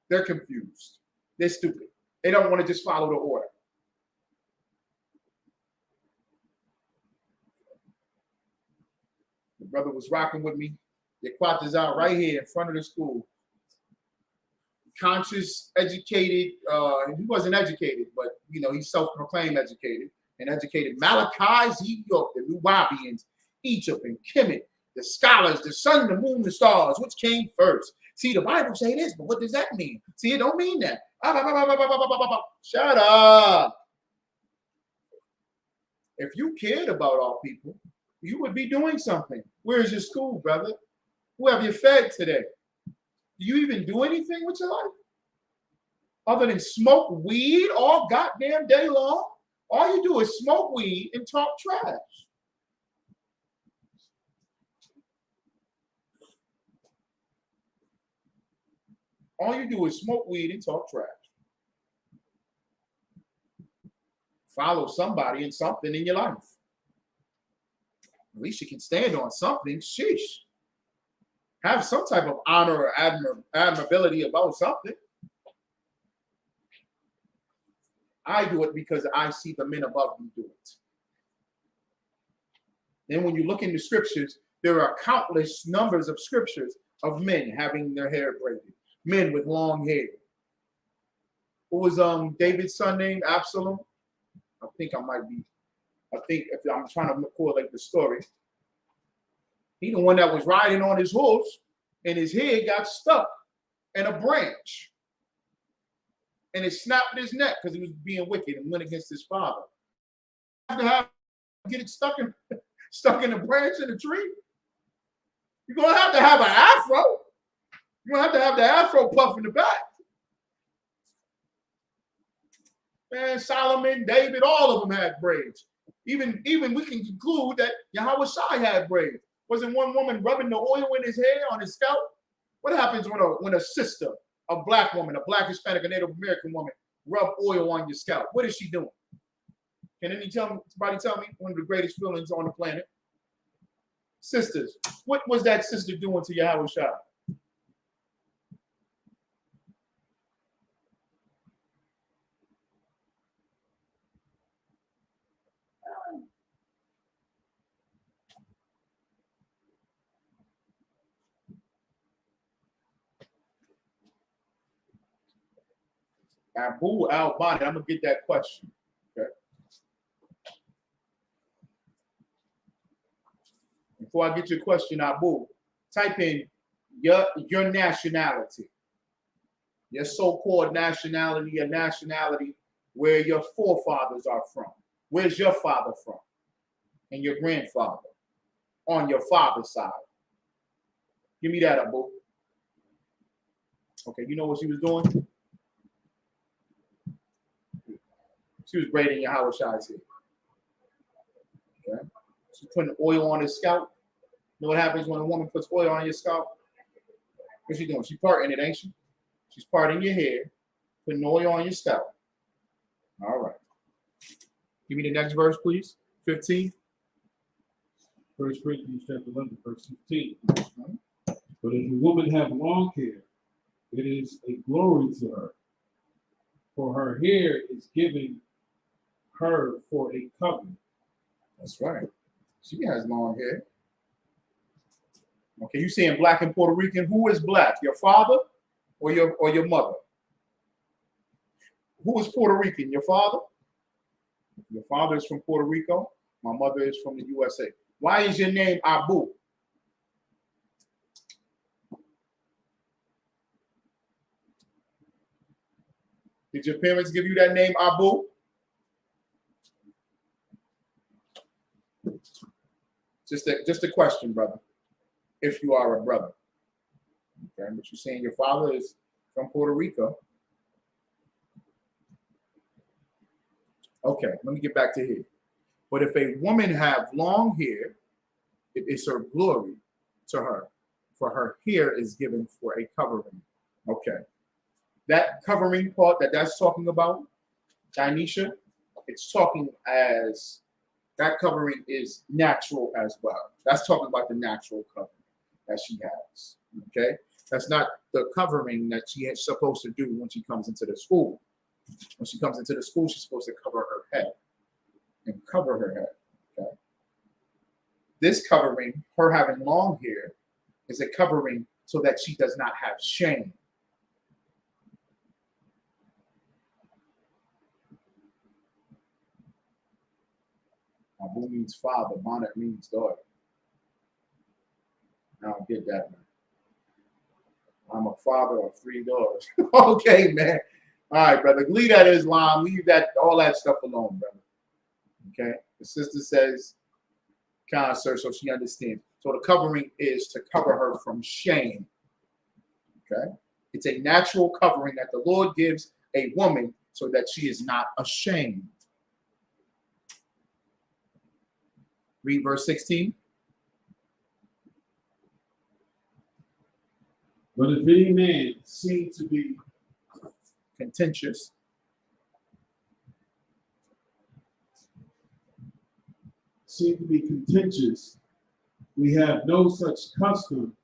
They're confused. They're stupid. They don't want to just follow the order. The brother was rocking with me. The quat is out right here in front of the school. Conscious, educated. He wasn't educated, but he's self-proclaimed educated and educated. Malachi, Ezekiel, the Nubians, Egypt and Kemet, the scholars, the sun, the moon, the stars, which came first? See, the Bible say this, but what does that mean? See, it don't mean that. Shut up. If you cared about all people, you would be doing something. Where's your school, brother? Who have you fed today? Do you even do anything with your life? Other than smoke weed all goddamn day long? All you do is smoke weed and talk trash. All you do is smoke weed and talk trash. Follow somebody and something in your life. At least you can stand on something. Sheesh. Have some type of honor or admirability about something. I do it because I see the men above me do it. Then when you look in the scriptures, there are countless numbers of scriptures of men having their hair braided. Men with long hair. What was David's son named? Absalom? I think I might be I think if I'm trying to correlate the story, he the one that was riding on his horse, and his head got stuck in a branch, and it snapped his neck because he was being wicked and went against his father. Get it stuck in a branch in a tree. You're gonna have to have an afro. You're gonna have the afro puff in the back. Man, Solomon, David, all of them had braids. Even we can conclude that Yahweh Shai had braids. Wasn't one woman rubbing the oil in his hair on his scalp? What happens when a sister, a black woman, a black Hispanic, a Native American woman, rub oil on your scalp? What is she doing? Can somebody tell me one of the greatest feelings on the planet? Sisters, what was that sister doing to Yahweh Shai? Abu al-Bani, I'm gonna get that question. Okay. Before I get your question, Abu, type in your nationality, your so-called nationality, your nationality, where your forefathers are from. Where's your father from? And your grandfather on your father's side. Give me that, Abu. Okay, you know what she was doing? She was braiding Yahweh Shai's hair. Okay. She's putting oil on his scalp. You know what happens when a woman puts oil on your scalp? What's she doing? She's parting it, ain't she? She's parting your hair, putting oil on your scalp. All right. Give me the next verse, please. 15. 1 Corinthians chapter 11, verse 15. But if a woman have long hair, it is a glory to her, for her hair is given her for a covering. That's right. She has long hair. Okay, you saying black and Puerto Rican? Who is black? Your father or your mother? Who is Puerto Rican? Your father? Your father is from Puerto Rico. My mother is from the USA. Why is your name Abu? Did your parents give you that name Abu? Just a question, brother. If you are a brother. Okay, but you're saying your father is from Puerto Rico. Okay, let me get back to here. But if a woman have long hair, it is her glory to her, for her hair is given for a covering. Okay. That covering part that's talking about, Dinesha, it's talking as that covering is natural as well. That's talking about the natural covering that she has. Okay. That's not the covering that she is supposed to do when she comes into the school. When she comes into the school, she's supposed to cover her head and cover her head. Okay. This covering, her having long hair, is a covering so that she does not have shame. Abu means father, bonnet means daughter. I don't get that, man. I'm a father of 3 daughters. Okay, man. All right, brother. Leave that Islam. Leave that all that stuff alone, brother. Okay. The sister says, "Kind sir," so she understands. So the covering is to cover her from shame. Okay. It's a natural covering that the Lord gives a woman so that she is not ashamed. Read verse 16. But if any man seem to be contentious, we have no such custom,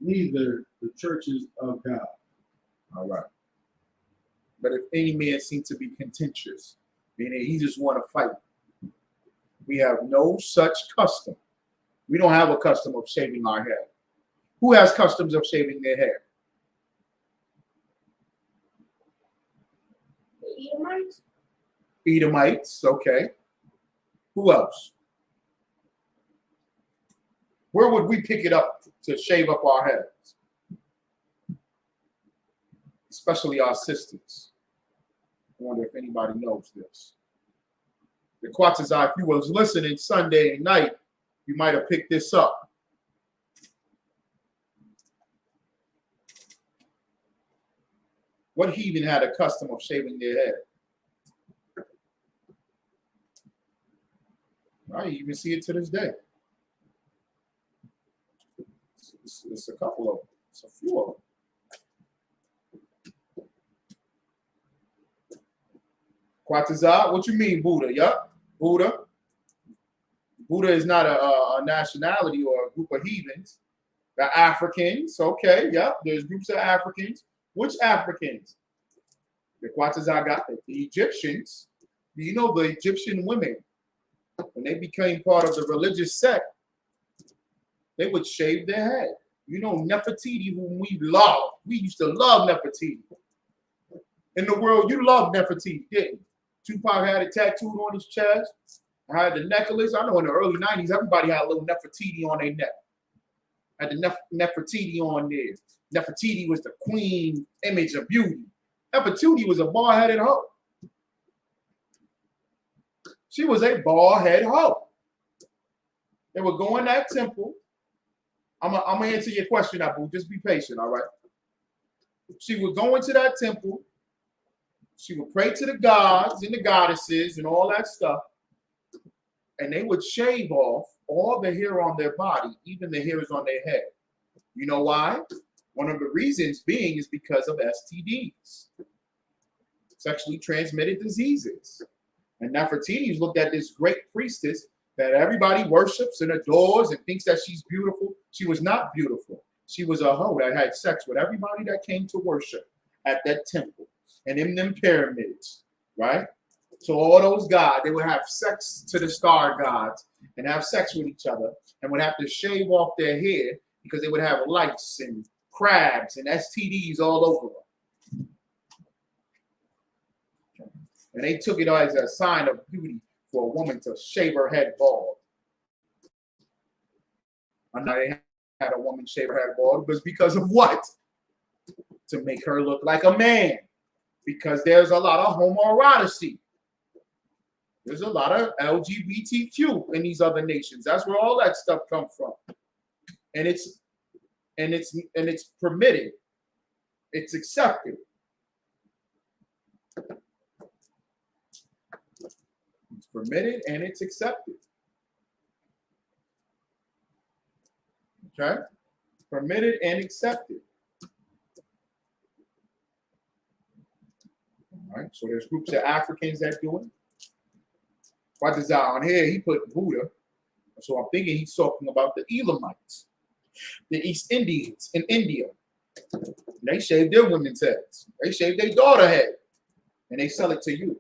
neither the churches of God. All right. But if any man seem to be contentious, meaning he just want to fight, we have no such custom. We don't have a custom of shaving our hair. Who has customs of shaving their hair? The Edomites. Edomites, okay. Who else? Where would we pick it up to shave up our heads? Especially our sisters. I wonder if anybody knows this. The Quatazai, if you was listening Sunday night, you might have picked this up. What heathen had a custom of shaving their head? I even see it to this day. It's a couple of them. It's a few of them. Quatazai, what you mean Buddha? Yup, Buddha. Buddha is not a nationality or a group of heathens. The Africans, okay, yep. There's groups of Africans. Which Africans? The Quatazai got it. The Egyptians. Do you know the Egyptian women, when they became part of the religious sect, they would shave their head. You know Nefertiti, whom we love. We used to love Nefertiti. In the world, you love Nefertiti, didn't you? Tupac had it tattooed on his chest. I had the necklace. I know in the early 90s, everybody had a little Nefertiti on their neck. Had the Nefertiti on there. Nefertiti was the queen image of beauty. Nefertiti was a bald-headed hoe. She was a bald-headed hoe. They would go in that temple. I'm gonna answer your question, Abu. Just be patient, all right? She would go into that temple. She would pray to the gods and the goddesses and all that stuff. And they would shave off all the hair on their body, even the hairs on their head. You know why? One of the reasons being is because of STDs, sexually transmitted diseases. And Nefertiti is looked at this great priestess that everybody worships and adores and thinks that she's beautiful. She was not beautiful. She was a hoe that had sex with everybody that came to worship at that temple and in them pyramids, right? So all those gods, they would have sex to the star gods and have sex with each other and would have to shave off their hair because they would have lice and crabs and STDs all over them. And they took it as a sign of beauty for a woman to shave her head bald. And now they had a woman shave her head bald because of what? To make her look like a man. Because there's a lot of homoeroticy. There's a lot of LGBTQ in these other nations. That's where all that stuff comes from. And it's permitted. It's accepted. It's permitted and it's accepted. Okay? Permitted and accepted. All right, so there's groups of Africans that do it. What is on here? He put Buddha. So I'm thinking he's talking about the Elamites, the East Indians in India. They shave their women's heads. They shave their daughter head, and they sell it to you.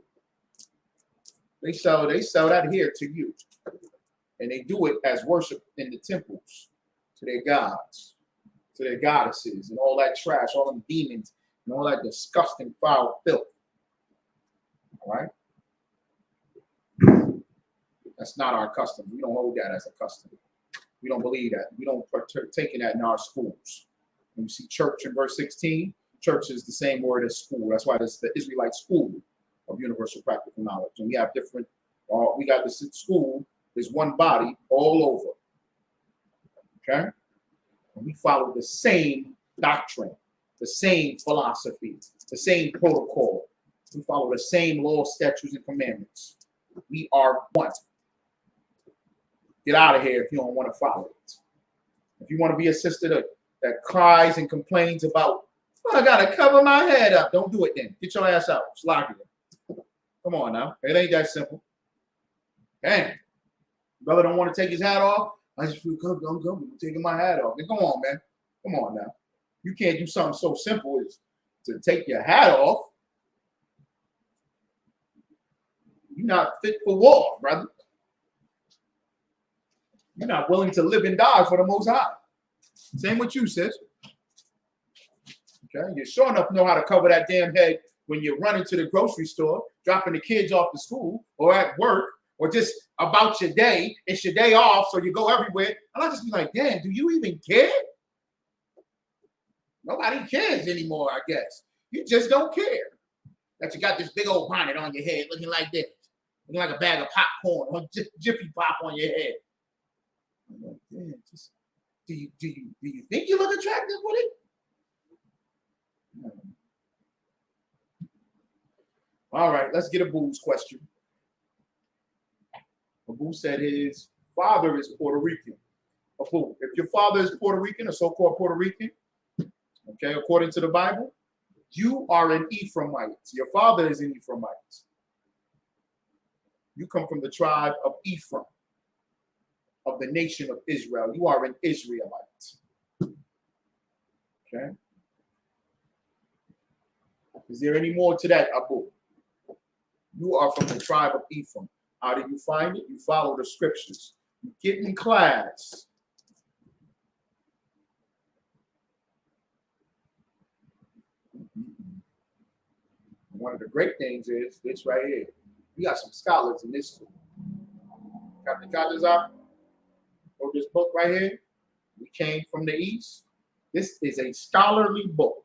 They sell that hair to you, and they do it as worship in the temples to their gods, to their goddesses, and all that trash, all them demons, and all that disgusting foul filth. All right. That's not our custom. We don't hold that as a custom. We don't believe that. We don't partake in that in our schools. When you see church in verse 16, church is the same word as school. That's why it's the Israelite school of universal practical knowledge. And we have different, we got this school, there's one body all over. Okay? And we follow the same doctrine, the same philosophy, the same protocol. We follow the same laws, statutes, and commandments. We are one. Get out of here if you don't want to follow it. If you want to be a sister that cries and complains about, oh, I got to cover my head up. Don't do it then. Get your ass out. Slide it. Come on now. It ain't that simple. Damn. Brother don't want to take his hat off. I just feel comfortable. I'm taking my hat off. Then come on, man. Come on now. You can't do something so simple as to take your hat off. You're not fit for war, brother. You're not willing to live and die for the Most High. Same with you, sis. Okay, you sure enough know how to cover that damn head when you're running to the grocery store, dropping the kids off to school or at work, or just about your day. It's your day off, so you go everywhere. And I'll just be like, damn, do you even care? Nobody cares anymore, I guess. You just don't care that you got this big old bonnet on your head looking like this, looking like a bag of popcorn or Jiffy Pop on your head. I'm like, damn, just, do you think you look attractive with it? All right, let's get a Boo's question. Abu said his father is Puerto Rican. Abu, if your father is Puerto Rican, a so-called Puerto Rican, okay, according to the Bible, you are an Ephraimite. Your father is an Ephraimite. You come from the tribe of Ephraim, of the nation of Israel. You are an Israelite. Okay? Is there any more to that, Abu? You are from the tribe of Ephraim. How do you find it? You follow the scriptures. You get in class. One of the great things is this right here. We got some scholars in this school. Captain Kajazar wrote this book right here. We came from the East. This is a scholarly book.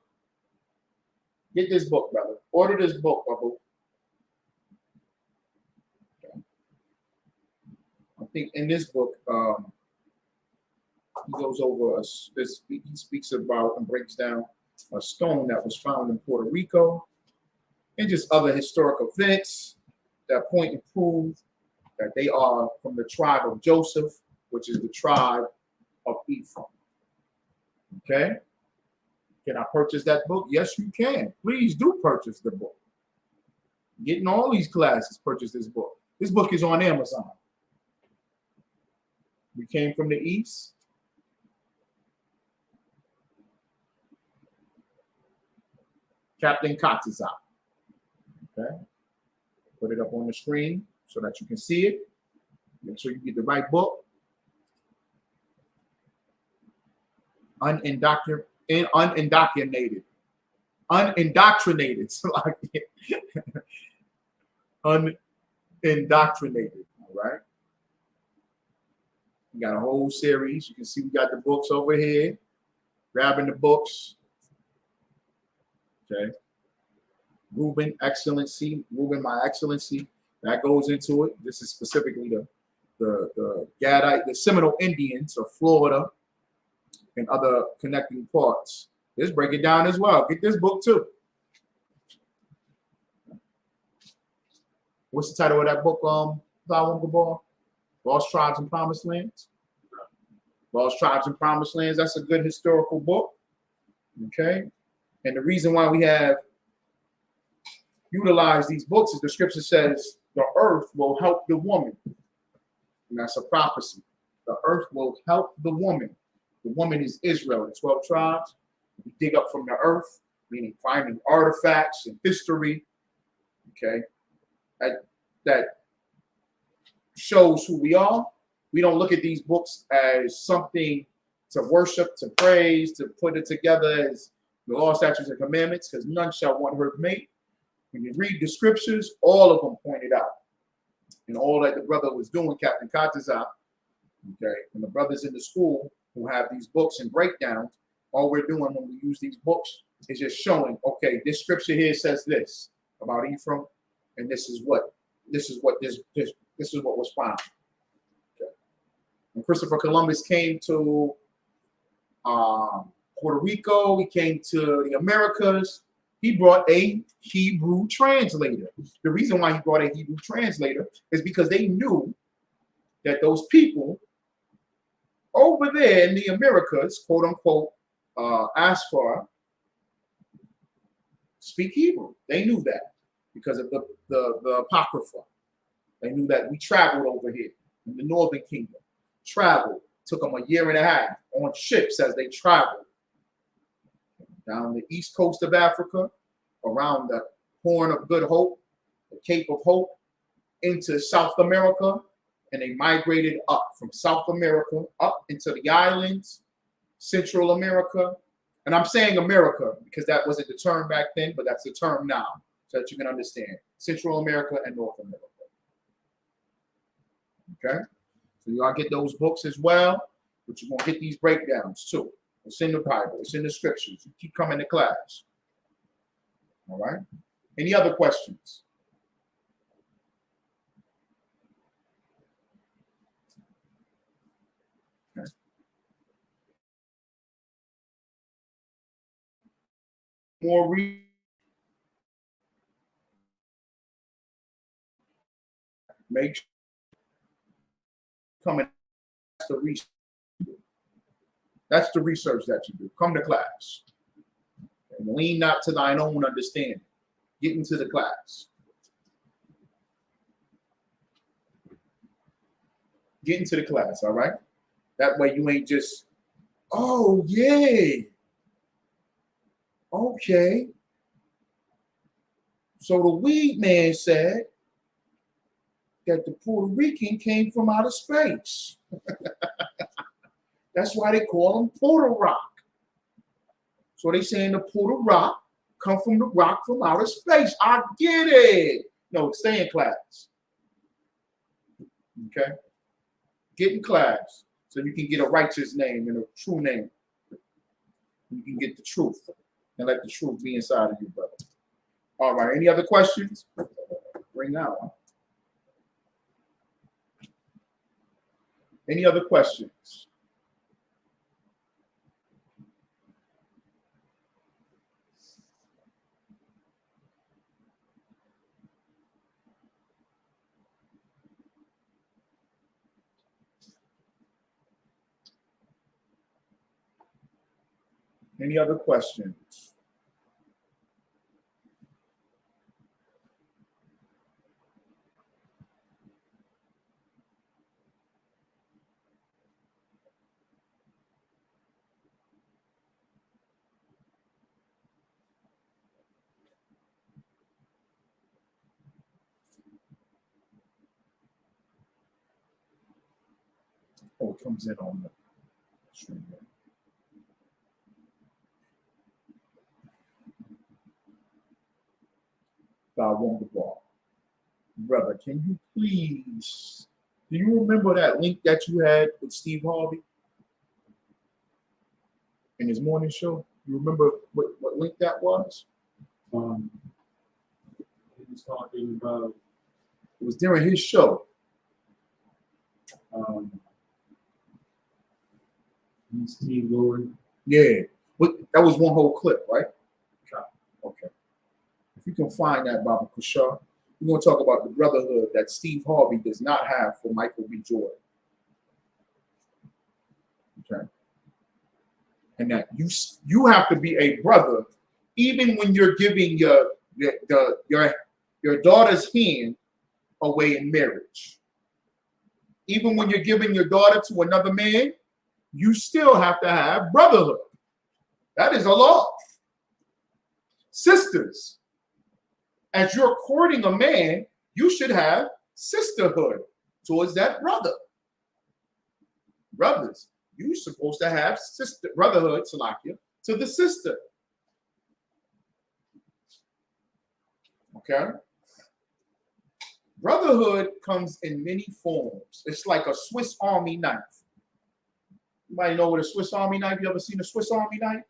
Get this book, brother. Order this book, brother. Okay. I think in this book, he goes over he speaks about and breaks down a stone that was found in Puerto Rico and just other historic events that point and prove that they are from the tribe of Joseph, which is the tribe of Ephraim. Okay? Can I purchase that book? Yes, you can. Please do purchase the book. Getting all these classes, purchase this book. This book is on Amazon. We came from the East. Captain Katiza. Okay. Put it up on the screen so that you can see it. Make sure you get the right book. Unindoctrinated. Unindoctrinated. Unindoctrinated. All right. We got a whole series. You can see we got the books over here. Grabbing the books. Okay. Reuben Excellency. Reuben My Excellency. That goes into it. This is specifically the Gadite, the Seminole Indians of Florida and other connecting parts. Let's break it down as well. Get this book too. What's the title of that book, Lost Tribes and Promised Lands? Lost Tribes and Promised Lands. That's a good historical book. Okay. And the reason why we have utilized these books is the scripture says the earth will help the woman. And that's a prophecy. The earth will help the woman. The woman is Israel, the 12 tribes. We dig up from the earth, meaning finding artifacts and history. Okay. That shows who we are. We don't look at these books as something to worship, to praise, to put it together as the law, statutes, and commandments, because none shall want hurt mate. When you read the scriptures, all of them pointed out. And all that the brother was doing, Captain Katiza, okay, and the brothers in the school who have these books and breakdowns, all we're doing when we use these books is just showing, okay, this scripture here says this about Ephraim, and this is what was found. Okay. When Christopher Columbus came to Puerto Rico, he came to the Americas, he brought a Hebrew translator. The reason why he brought a Hebrew translator is because they knew that those people over there in the Americas, quote unquote, Asphar, speak Hebrew. They knew that because of the Apocrypha. They knew that we traveled over here in the Northern Kingdom. Traveled. Took them a year and a half on ships as they traveled. Down the east coast of Africa, around the Horn of Good Hope, the Cape of Hope, into South America, and they migrated up from South America up into the islands, Central America. And I'm saying America because that wasn't the term back then, but that's the term now, so that you can understand. Central America and North America. Okay? So y'all get those books as well, but you're going to get these breakdowns too. It's in the Bible. It's in the scriptures. You keep coming to class. All right? Any other questions? Okay. More read. Make sure you come and that's the research. That's the research that you do. Come to class. And lean not to thine own understanding. Get into the class. Get into the class, all right? That way you ain't just, oh, yeah. Okay. So the weed man said that the Puerto Rican came from outer space. That's why they call him Puerto Rock. So they saying the Puerto Rock come from the rock from outer space. I get it. No, stay in class. Okay? Get in class so you can get a righteous name and a true name. You can get the truth and let the truth be inside of you, brother. All right. Any other questions? Bring out. Any other questions? Any other questions? Oh, it comes in on the stream. Wonderful. Brother, can you please, do you remember that link that you had with Steve Harvey in his morning show? You remember what link that was? He was talking about It was during his show. his team glory. Yeah. That was one whole clip, right? Okay. If you can find that, Baba Kushar, we're going to talk about the brotherhood that Steve Harvey does not have for Michael B. Jordan. Okay. And that you have to be a brother even when you're giving your daughter's hand away in marriage. Even when you're giving your daughter to another man, you still have to have brotherhood. That is a law. Sisters, as you're courting a man, you should have sisterhood towards that brother. Brothers, you're supposed to have brotherhood, Salakia, to the sister. Okay? Brotherhood comes in many forms. It's like a Swiss Army knife. You might know what a Swiss Army knife. You ever seen a Swiss Army knife?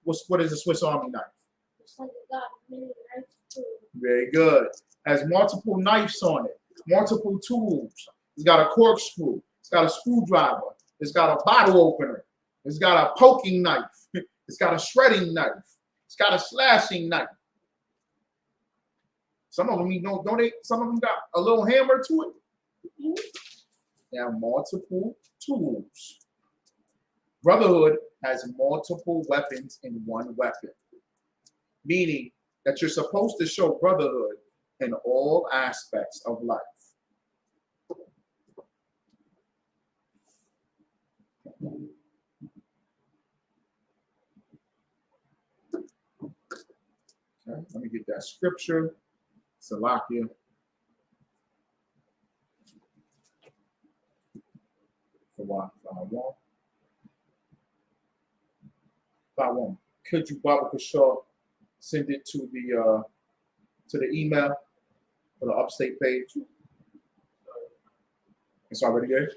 What is a Swiss Army knife? It's like it got many knives too. Very good. Has multiple knives on it, multiple tools. It's got a corkscrew. It's got a screwdriver. It's got a bottle opener. It's got a poking knife. It's got a shredding knife. It's got a slashing knife. Some of them, don't they? Some of them got a little hammer to it. They have multiple tools. Brotherhood has multiple weapons in one weapon, meaning that you're supposed to show brotherhood in all aspects of life. Okay, let me get that scripture. Salakia. For what? 5-1. Could you, Baba Kushar, send it to the email for the upstate page? It's already there?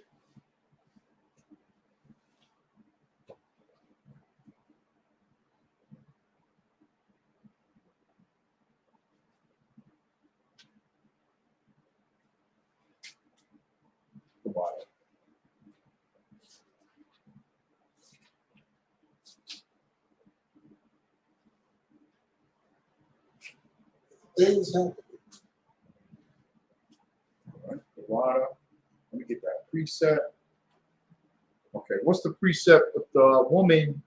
The water. All right, the water. Let me get that precept. Okay, what's the precept of the woman?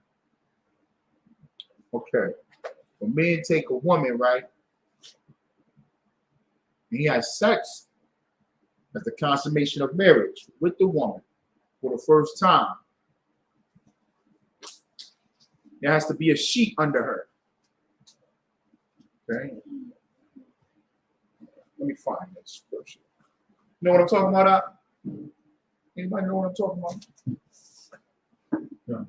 Okay, when men take a woman, right, and he has sex as the consummation of marriage with the woman for the first time, there has to be a sheet under her. Okay, let me find this scripture. You know what I'm talking about? Anybody know what I'm talking about? Yeah.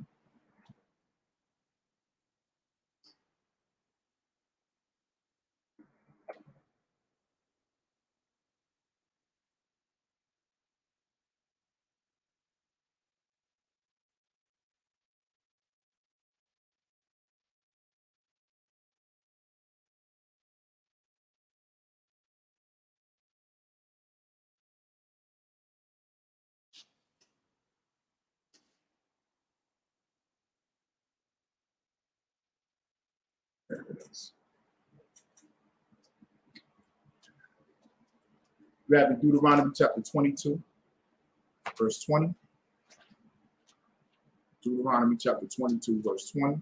There it is. Grab Deuteronomy chapter 22, verse 20. Deuteronomy chapter 22, verse 20.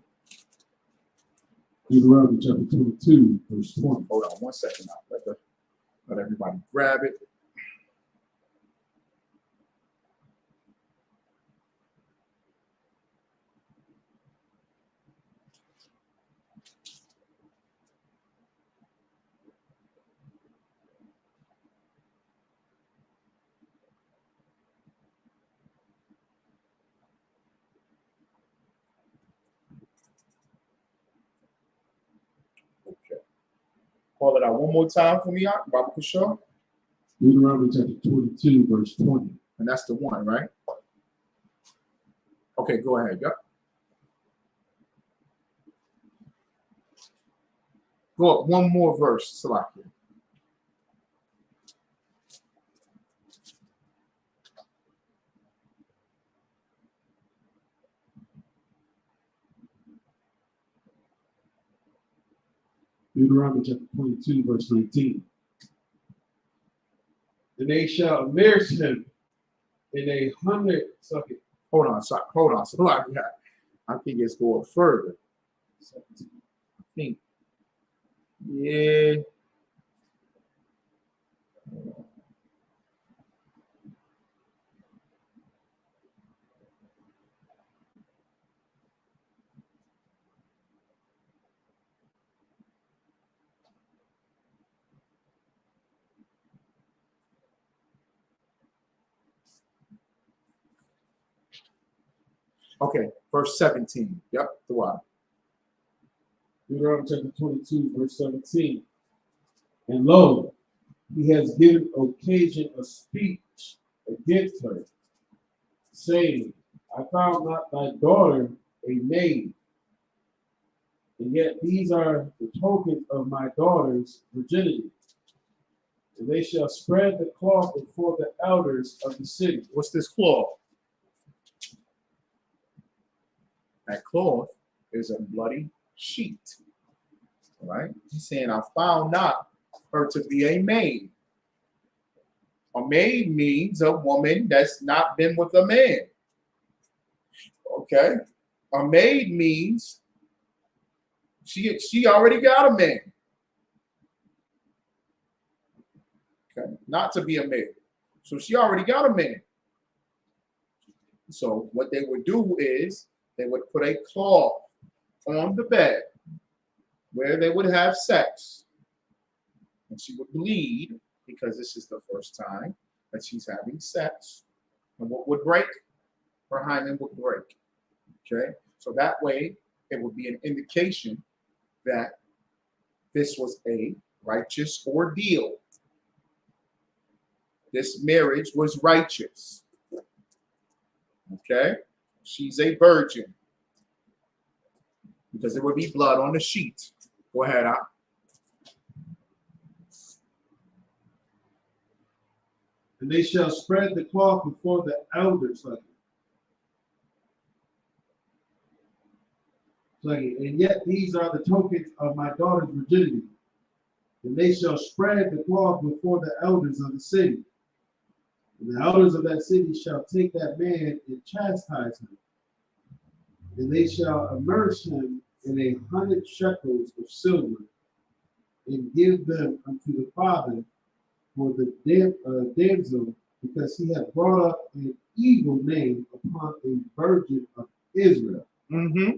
Deuteronomy chapter 22, verse 20. Hold on 1 second now. Let everybody grab it. Okay. Call it out one more time for me, Baba Kushar. Deuteronomy chapter 22, verse 20. And that's the one, right? Okay, go ahead. Yep. Go up one more verse, Salakia. Deuteronomy chapter 22, verse 19. And they shall immerse him in 100 socket. Hold on, Salakia. I think it's going further. I think, yeah. Okay, verse 17. Yep, the one. Deuteronomy chapter 22, verse 17. And lo, he has given occasion of speech against her, saying, I found not thy daughter a maid, and yet these are the tokens of my daughter's virginity. And they shall spread the cloth before the elders of the city. What's this cloth? That cloth is a bloody sheet. All right? He's saying, I found not her to be a maid. A maid means a woman that's not been with a man. Okay? A maid means she already got a man. Okay? Not to be a maid. So she already got a man. So what they would do is they would put a cloth on the bed where they would have sex. And she would bleed because this is the first time that she's having sex. And what would break? Her hymen would break. Okay? So that way, it would be an indication that this was a righteous ordeal. this marriage was righteous. Okay? She's a virgin. Because there would be blood on the sheet. Go ahead, Al. And they shall spread the cloth before the elders. And yet these are the tokens of my daughter's virginity. And they shall spread the cloth before the elders of the city. And the elders of that city shall take that man and chastise him. And they shall immerse him in 100 shekels of silver, and give them unto the father for the damsel, because he hath brought up an evil name upon a virgin of Israel. Mm-hmm.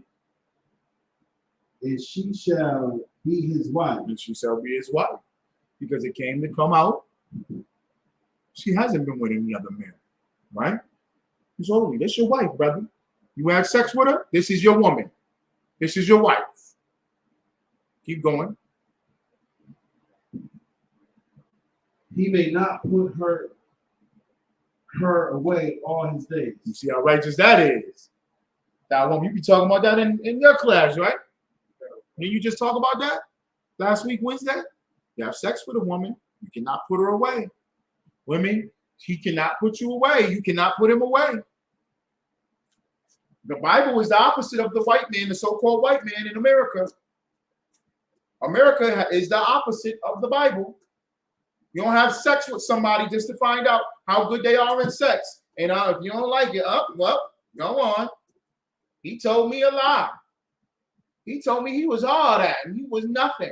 And she shall be his wife. And she shall be his wife. Because it came to come out. She hasn't been with any other man. Right? She's holy. That's your wife, brother. You had sex with her? This is your woman. This is your wife. Keep going. He may not put her away all his days. You see how righteous that is. That woman, you be talking about that in your class, right? Didn't you just talk about that last week, Wednesday? You have sex with a woman, you cannot put her away. Women, he cannot put you away. You cannot put him away. The Bible is the opposite of the white man, the so-called white man in America. America is the opposite of the Bible. You don't have sex with somebody just to find out how good they are in sex. And if you don't like it, well, go on. He told me a lie. He told me he was all that and he was nothing.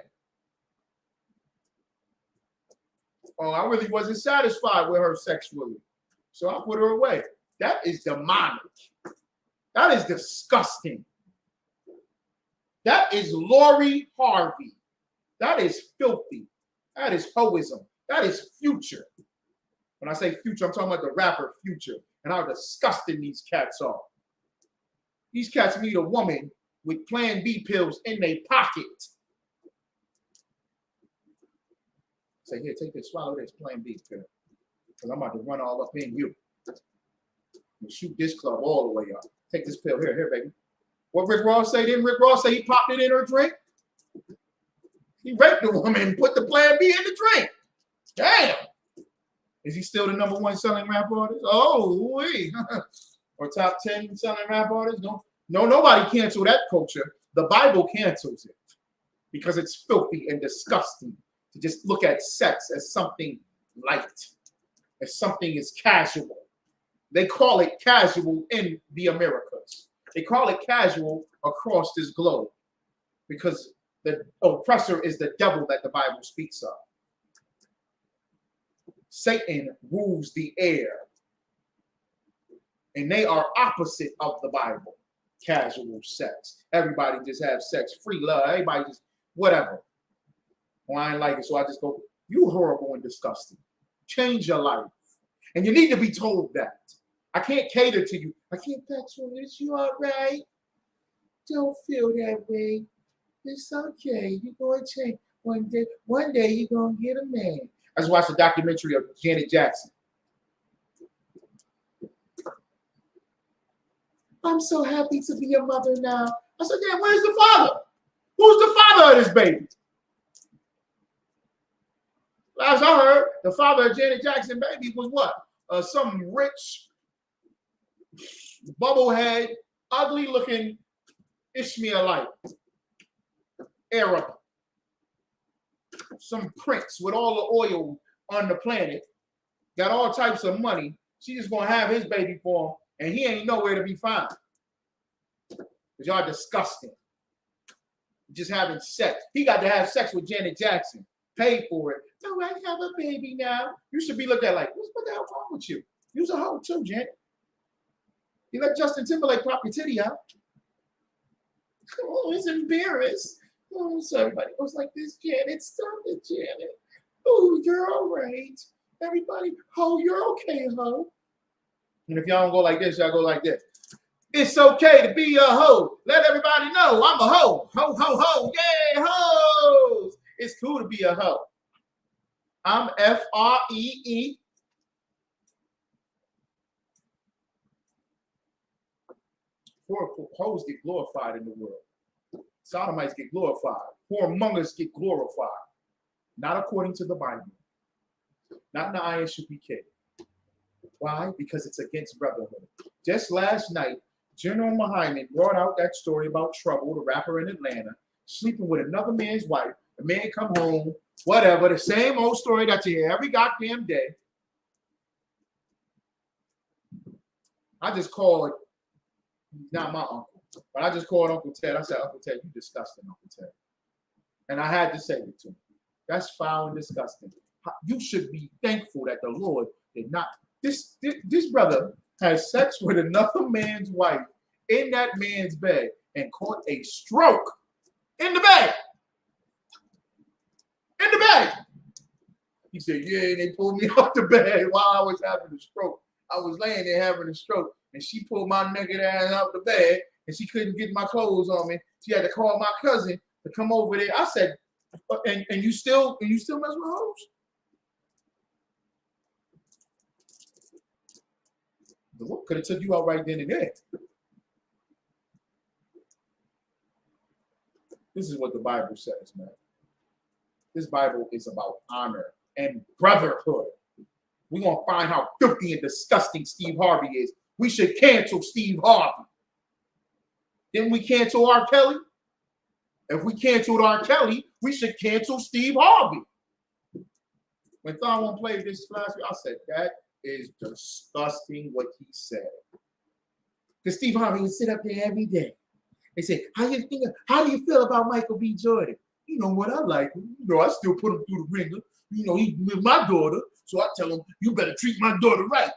Oh, I really wasn't satisfied with her sexually. So I put her away. That is demonic. That is disgusting. That is Lori Harvey. That is filthy. That is hoism. That is Future. When I say Future, I'm talking about the rapper Future and how disgusting these cats are. These cats meet a woman with Plan B pills in their pocket. Say, here, take this, swallow this Plan B pill. Because I'm about to run all up in you. And shoot this club all the way up. Take this pill. Here, baby. What Rick Ross say? Didn't Rick Ross say he popped it in her drink? He raped the woman and put the Plan B in the drink. Damn. Is he still the #1 selling rap artist? Oh, wait. Or top 10 selling rap artist? No, nobody cancel that culture. The Bible cancels it because it's filthy and disgusting to just look at sex as something light, as something is casual. They call it casual in the Americas. They call it casual across this globe because the oppressor is the devil that the Bible speaks of. Satan rules the air. And they are opposite of the Bible. Casual sex. Everybody just have sex. Free love. Everybody just whatever. Well, I ain't like it, so I just go, you horrible and disgusting. Change your life. And you need to be told that. I can't cater to you. I can't touch you. Is you all right? Don't feel that way. It's okay. You're going to change. One day you're going to get a man. I just watched a documentary of Janet Jackson. I'm so happy to be a mother now. I said, damn, where's the father? Who's the father of this baby? As I heard, the father of Janet Jackson baby was what? Some rich, bubblehead, ugly-looking Ishmaelite, Arab. Some prince with all the oil on the planet, got all types of money. She just gonna have his baby for him, and he ain't nowhere to be found. Because y'all disgusting. Just having sex. He got to have sex with Janet Jackson. Paid for it. No, I have a baby now. You should be looked at like, what the hell wrong with you? You's a hoe too, Janet. You let Justin Timberlake pop your titty out. Oh, he's embarrassed. Oh, so everybody goes like this, Janet. Stop it, Janet. Oh, you're all right. Everybody, ho, you're okay, ho. And if y'all don't go like this, y'all go like this. It's okay to be a hoe. Let everybody know I'm a hoe. Ho, ho, ho. Yay, hoes. It's cool to be a hoe. I'm F-R-E-E. Hoes get glorified in the world. Sodomites get glorified. Whoremongers get glorified. Not according to the Bible. Not in the ISUPK. Why? Because it's against brotherhood. Just last night, General Muhammad brought out that story about Trouble, the rapper in Atlanta, sleeping with another man's wife. The man come home, whatever, the same old story that you hear every goddamn day. I just called, not my uncle, but I just called Uncle Ted. I said, Uncle Ted, you disgusting, Uncle Ted. And I had to say it to him. That's foul and disgusting. You should be thankful that the Lord did not. This brother has sex with another man's wife in that man's bed and caught a stroke in the bed. In the bed. He said, yeah, they pulled me off the bed while I was having a stroke. I was laying there having a stroke, and she pulled my naked ass out the bed, and she couldn't get my clothes on me. She had to call my cousin to come over there. I said, and you still mess with hoes? The Lord could have took you out right then and there. This is what the Bible says, man. This Bible is about honor and brotherhood. We're going to find how filthy and disgusting Steve Harvey is. We should cancel Steve Harvey. Didn't we cancel R. Kelly? If we canceled R. Kelly, we should cancel Steve Harvey. When Thon played this last week, I said, that is disgusting what he said. Because Steve Harvey would sit up there every day. They say, how do you feel about Michael B. Jordan? You know what I like. I still put him through the ringer. He's with my daughter. So I tell him, you better treat my daughter right.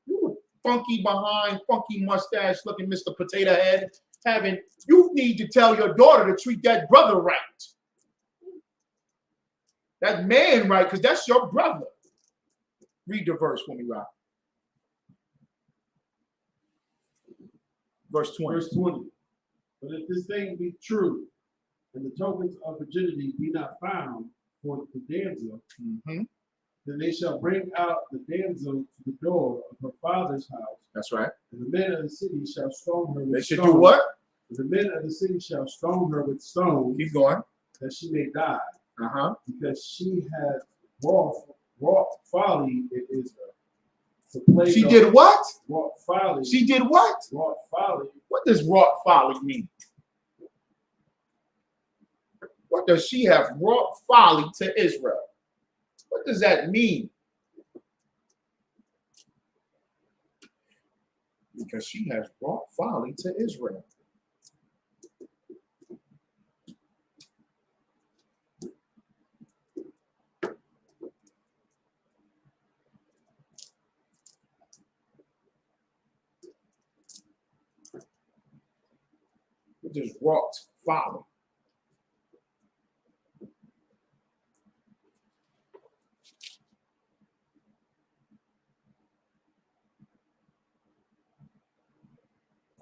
You funky behind, funky mustache looking Mr. Potato Head. You need to tell your daughter to treat that brother right. That man right, because that's your brother. Read the verse for me, Rob. Verse 20. Verse 20. But if this thing be true, and the tokens of virginity be not found for the damsel, then they shall bring out the damsel to the door of her father's house. That's right. And the men of the city shall stone her with They should stones. do what? And the men of the city shall stone her with stones. Keep going. That she may die. Because she has wrought folly in Israel. She did what? Wrought folly. She did what? Wrought folly. What does wrought folly mean? What does she have wrought folly to Israel? What does that mean? Because she has brought folly to Israel. What does wrought folly?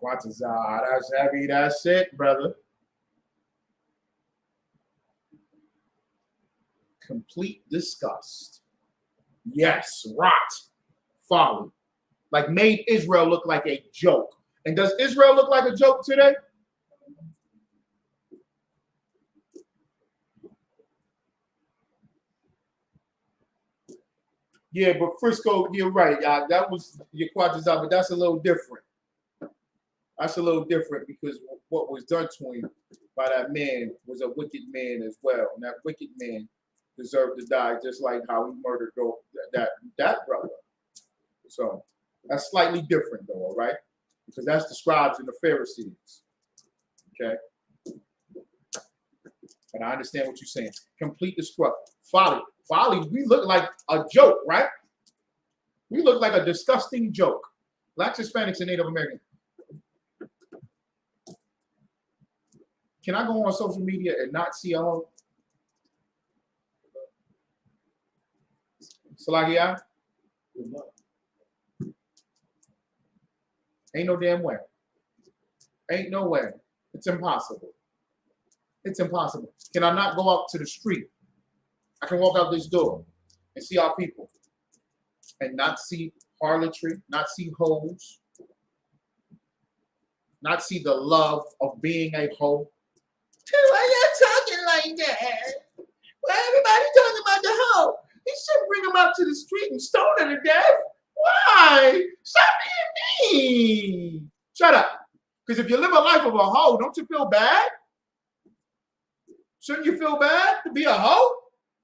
That's heavy. That's it, brother. Complete disgust. Yes, rot, folly. Like made Israel look like a joke. And does Israel look like a joke today? Yeah, but Frisco, you're right. That was your Quatazar, but that's a little different. That's a little different because what was done to him by that man was a wicked man as well. And that wicked man deserved to die just like how he murdered that brother. So that's slightly different though, all right? Because that's the scribes and the Pharisees. Okay? But I understand what you're saying. Complete disgust. Folly. Folly, we look like a joke, right? We look like a disgusting joke. Blacks, Hispanics, and Native Americans. Can I go on social media and not see a hoe? Salakia? Ain't no damn way. Ain't no way. It's impossible. It's impossible. Can I not go out to the street? I can walk out this door and see our people and not see harlotry, not see hoes. not see the love of being a hoe. Why you talking like that? Why everybody talking about the hoe? You should bring them out to the street and stone her to death. Why? Stop being mean. Shut up. Because if you live a life of a hoe, don't you feel bad? Shouldn't you feel bad to be a hoe?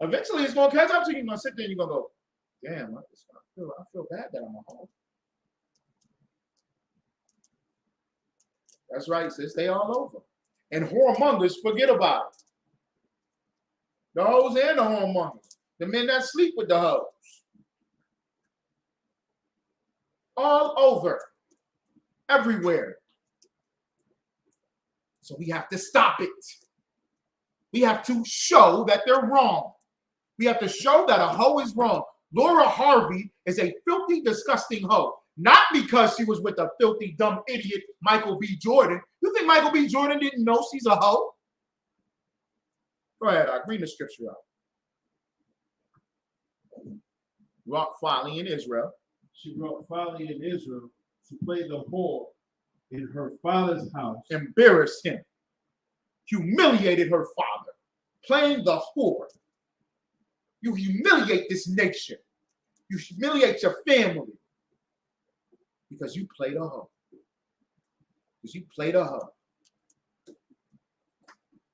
Eventually, it's going to catch up to you. You're going to sit there and you're going to go, damn, I feel bad that I'm a hoe. That's right, sis. They all over. And whoremongers, forget about it. The hoes and the whoremongers. The men that sleep with the hoes. All over. Everywhere. So we have to stop it. We have to show that they're wrong. We have to show that a hoe is wrong. Laura Harvey is a filthy, disgusting hoe. Not because she was with a filthy, dumb idiot, Michael B. Jordan. You think Michael B. Jordan didn't know she's a hoe? Go ahead, I'll read the scripture out. Wrought folly in Israel. She brought folly in Israel to play the whore in her father's house. Embarrassed him. Humiliated her father. Playing the whore. You humiliate this nation. You humiliate your family. Because you played a hoe. Because you played a hoe.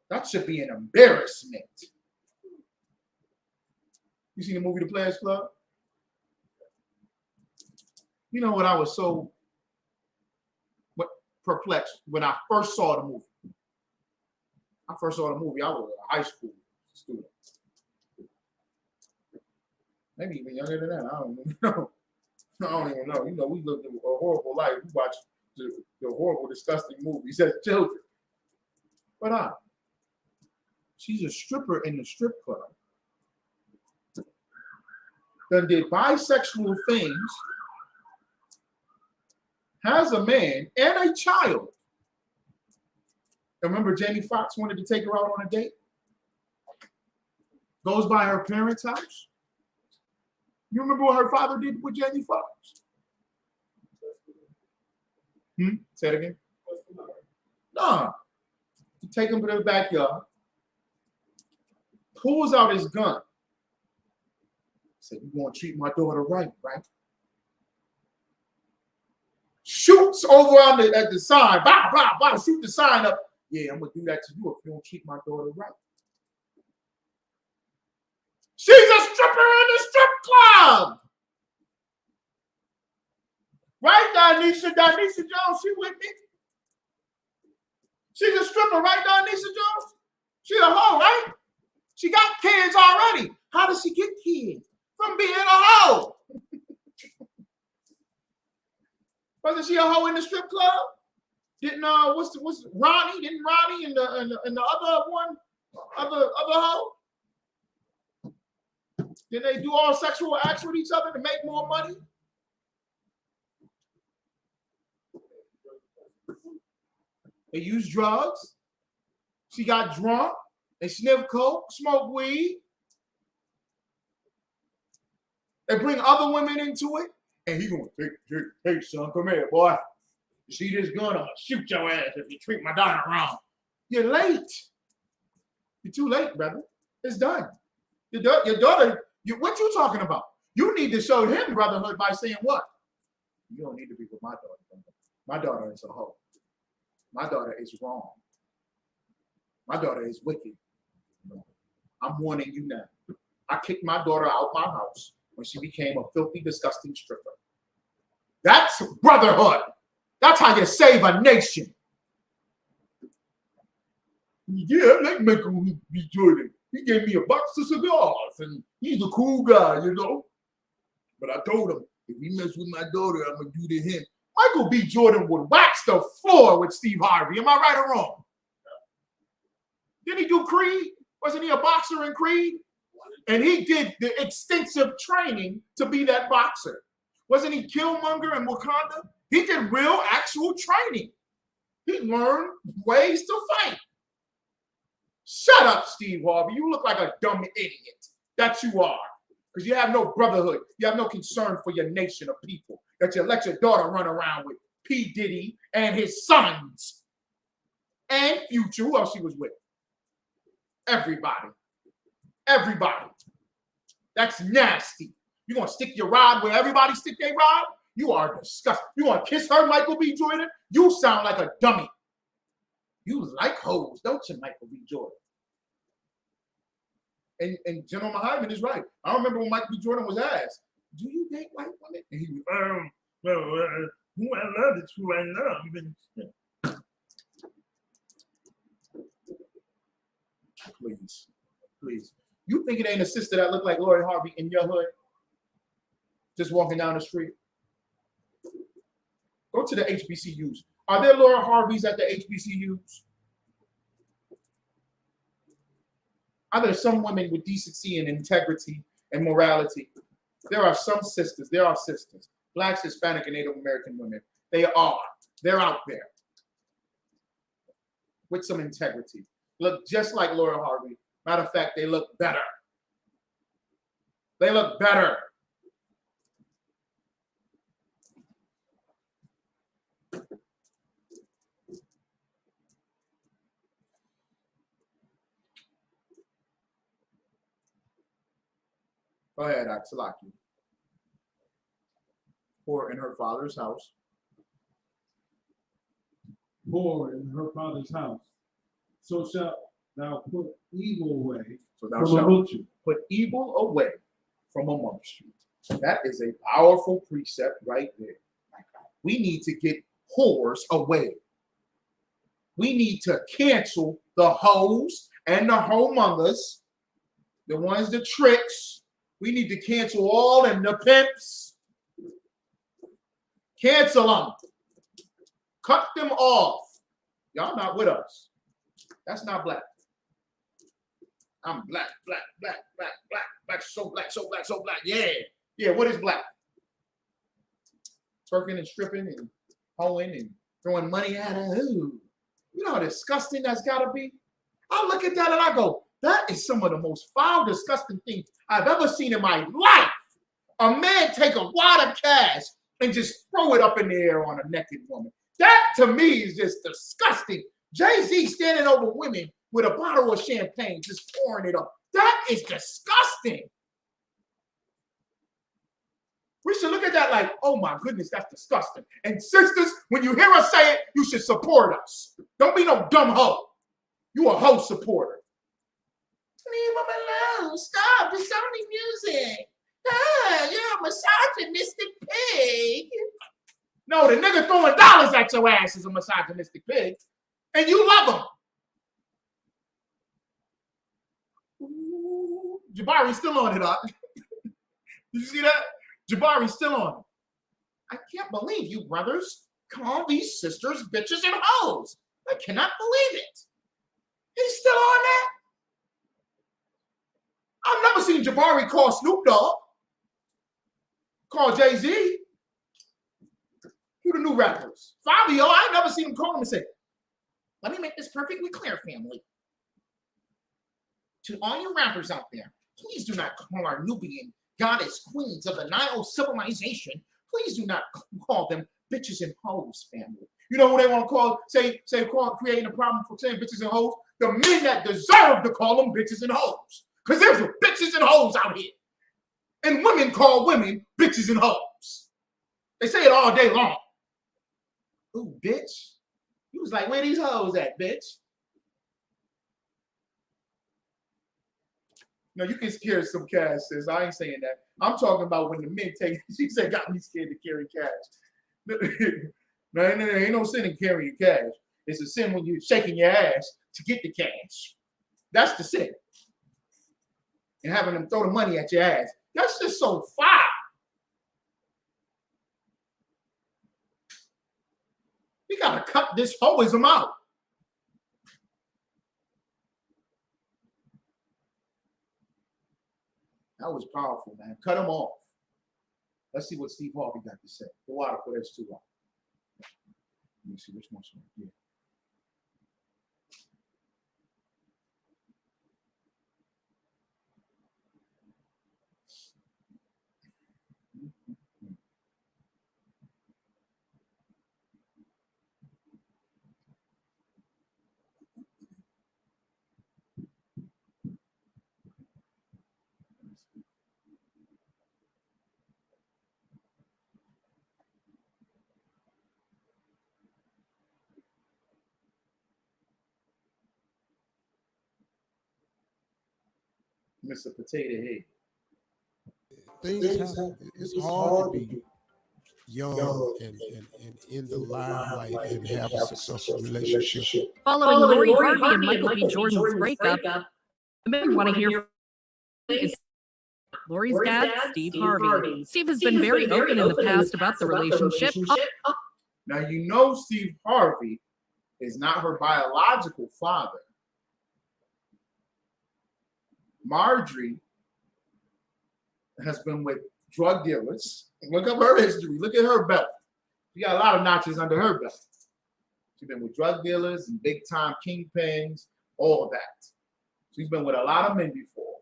That should be an embarrassment. You seen the movie The Players Club? You know what, I was so perplexed when I first saw the movie. I was a high school student. Maybe even younger than that. I don't even know. I don't even know. You know, we lived a horrible life. We watched the horrible, disgusting movies as children. But she's a stripper in the strip club. Then did bisexual things, has a man and a child. Remember Jamie Foxx wanted to take her out on a date? Goes by her parents' house. You remember what her father did with Jamie Foxx? Say it again. No. You take him to the backyard, pulls out his gun. Said, "You want to treat my daughter right, right?" Shoots over at the sign. Bah, bah, bah, shoot the sign up. "Yeah, I'm going to do that to you if you don't treat my daughter right." She's a stripper in the strip club. Right, Donisha Jones? She with me? She's a stripper, right, Donisha Jones? She a hoe, right? She got kids already. How does she get kids? From being a hoe. Wasn't she a hoe in the strip club? Didn't what's Ronnie? Didn't Ronnie and the other one, other hoe? Did they do all sexual acts with each other to make more money? They used drugs. She got drunk. They sniffed coke, smoked weed. They bring other women into it. And he gonna take, son, come here, boy. You see this gun? I'm gonna shoot your ass if you treat my daughter wrong. You're late. You're too late, brother. It's done. Your daughter, what you talking about? You need to show him brotherhood by saying what? You don't need to be with my daughter, brother. My daughter is a hoe. My daughter is wrong. My daughter is wicked. I'm warning you now. I kicked my daughter out my house when she became a filthy, disgusting stripper. That's brotherhood. That's how you save a nation. Yeah, I like Michael B. Jordan. He gave me a box of cigars, and he's a cool guy, you know. But I told him, if he mess with my daughter, I'm going to do to him. Michael B. Jordan would wax the floor with Steve Harvey. Am I right or wrong? Didn't he do Creed? Wasn't he a boxer in Creed? And he did the extensive training to be that boxer. Wasn't he Killmonger in Wakanda? He did real, actual training. He learned ways to fight. Shut up, Steve Harvey. You look like a dumb idiot. That you are. Because you have no brotherhood. You have no concern for your nation of people that you let your daughter run around with. P. Diddy and his sons. And Future. Who else she was with? Everybody. Everybody. That's nasty. You gonna stick your rod where everybody stick their rod? You are disgusting. You wanna kiss her, Michael B. Jordan? You sound like a dummy. You like hoes, don't you, Michael B. Jordan? And General Hyman is right. I remember when Michael B. Jordan was asked, "Do you date white women?" And he was, who I love is who I love. Please, please. You think it ain't a sister that look like Lori Harvey in your hood? Just walking down the street. Go to the HBCUs. Are there Laura Harveys at the HBCUs? Are there some women with decency and integrity and morality? There are some sisters. There are sisters. Blacks, Hispanic, and Native American women. They are. They're out there with some integrity. Look just like Laura Harvey. Matter of fact, they look better. They look better. Go ahead, Axelaki. Poor in her father's house. Poor in her father's house. So shalt thou put evil away So thou from shalt amongst you. put evil away from amongst you. That is a powerful precept right there. We need to get whores away. We need to cancel the hoes and the homongers, the ones the tricks. We need to cancel all them, the pimps. Cancel them. Cut them off. Y'all not with us. That's not black. I'm black, black, black, black, black, black, so black, so black, so black. Yeah. Yeah, what is black? Twerking and stripping and hoeing and throwing money at her. Ooh. You know how disgusting that's gotta be? I look at that and I go, that is some of the most foul, disgusting things I've ever seen in my life. A man take a wad of cash and just throw it up in the air on a naked woman. That to me is just disgusting. Jay-Z standing over women with a bottle of champagne, just pouring it up. That is disgusting. We should look at that like, oh my goodness, that's disgusting. And sisters, when you hear us say it, you should support us. Don't be no dumb hoe. You a hoe supporter. Leave them alone. Stop. It's only music. Ah, you're a misogynistic pig. No, the nigga throwing dollars at your ass is a misogynistic pig. And you love him. Ooh, Jabari's still on it, huh? Did you see that? Jabari's still on it. I can't believe you brothers call these sisters bitches and hoes. I cannot believe it. He's still on that? I've never seen Jabari call Snoop Dogg. Call Jay-Z. Who the new rappers? Fabio, I ain't never seen him call him and say, let me make this perfectly clear, family. To all you rappers out there, please do not call our Nubian goddess queens of the Nile civilization. Please do not call them bitches and hoes, family. You know who they want to call, creating a problem for saying bitches and hoes? The men that deserve to call them bitches and hoes. Because there's bitches and hoes out here. And women call women bitches and hoes. They say it all day long. Ooh, bitch. You was like, where these hoes at, bitch? No, you can scare some cash, sis. I ain't saying that. I'm talking about when the men take, she said, got me scared to carry cash. No, ain't no sin in carrying cash. It's a sin when you're shaking your ass to get the cash. That's the sin. And having them throw the money at your ass. That's just so foul. We gotta cut this hoism out. That was powerful, man. Cut them off. Let's see what Steve Harvey got to say. The water for that's too long. Let me see which one's here. Mr. Potato Head. Things happen. It's hard to be young and in the limelight and have a successful relationship. Following Lori Harvey and Michael B. Jordan's breakup, the men want to hear from is Lori's dad, Steve Harvey. Steve has been very open in the past about the relationship. Now, you know Steve Harvey is not her biological father. Marjorie has been with drug dealers. Look up her history. Look at her belt. She got a lot of notches under her belt. She's been with drug dealers and big time kingpins, all of that. She's been with a lot of men before.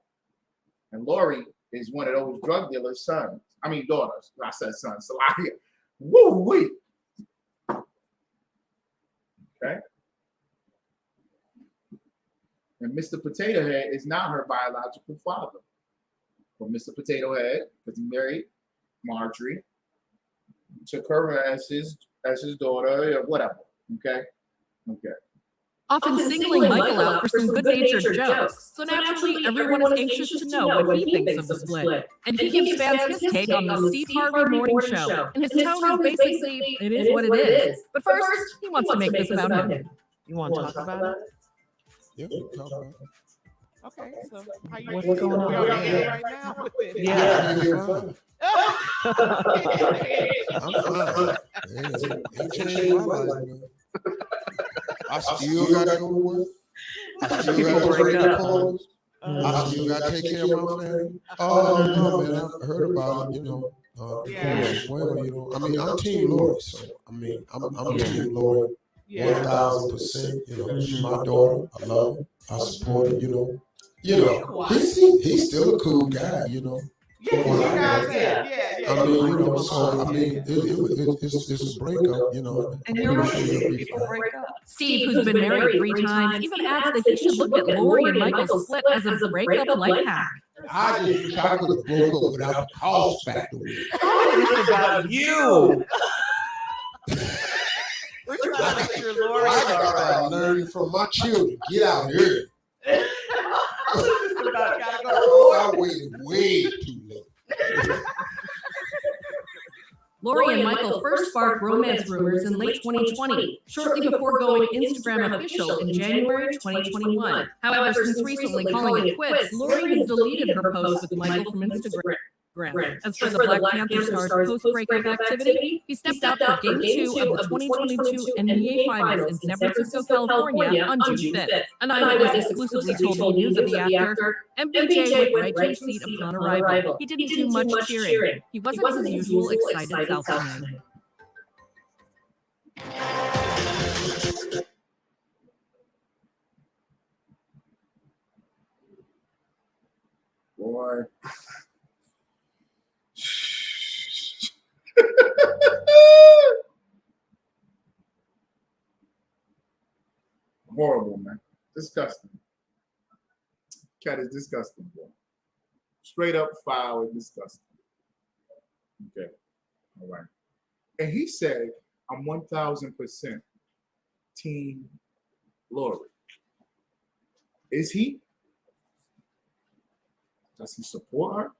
And Lori is one of those drug dealers' sons. I mean, daughters. I said sons. Salakia. Woo-wee. Okay. And Mr. Potato Head is not her biological father. But Mr. Potato Head, because he married Marjorie, took her as his daughter or whatever. Okay. Okay. Often singling Michael out for some good-natured jokes. So naturally, everyone is anxious to know what he thinks of the split. And he gives fans his take on the Steve Harvey Morning Show. And his tone is basically, it is what it is. But first, he wants to make this about him. You want to talk about it? Yeah, we can talk about it. Okay, so how you What's feeling going on? right now with it? Yeah, you're fine. I'm fine. It changed my life, man. I still gotta go to work. I still gotta take the calls. I still gotta take care of my family. Oh no, man, I heard about it. You know, well, you know, I mean, I'm Team Lori, so I mean, I'm Team Lori, 1,000%. You know, she's my daughter. I love her. I support her. You know, he's still a cool guy. You know. I mean, you know, so I mean, it's a breakup, you know. And you're right. Steve, who's been married 3 times, even adds that he should look at Lori and Michael's split as a breakup life hack. I just wish I could have broke up without the cost factor. It's about you. We're trying to make sure Lori. I gotta learn from my children. Get out here. I waited way too late. Lori and Michael first sparked romance rumors in late 2020, shortly before going Instagram official in January 2021. However, since recently calling it quits, Lori has deleted her post with Michael from Instagram. As for the Black Panther star's post-breakup activity, he stepped out for Game 2 of the 2022 NBA Finals in San Francisco, California on June 5th. An eyewitness exclusively told me news of the actor, MPJ went right to his seat upon arrival. He didn't do much cheering. He wasn't his usual excited self tonight. Boy. Horrible, man. Disgusting. Cat is disgusting, bro. Straight up foul and disgusting. Okay. All right. And he said, I'm 1,000% Team Lori. Is he? Does he support her?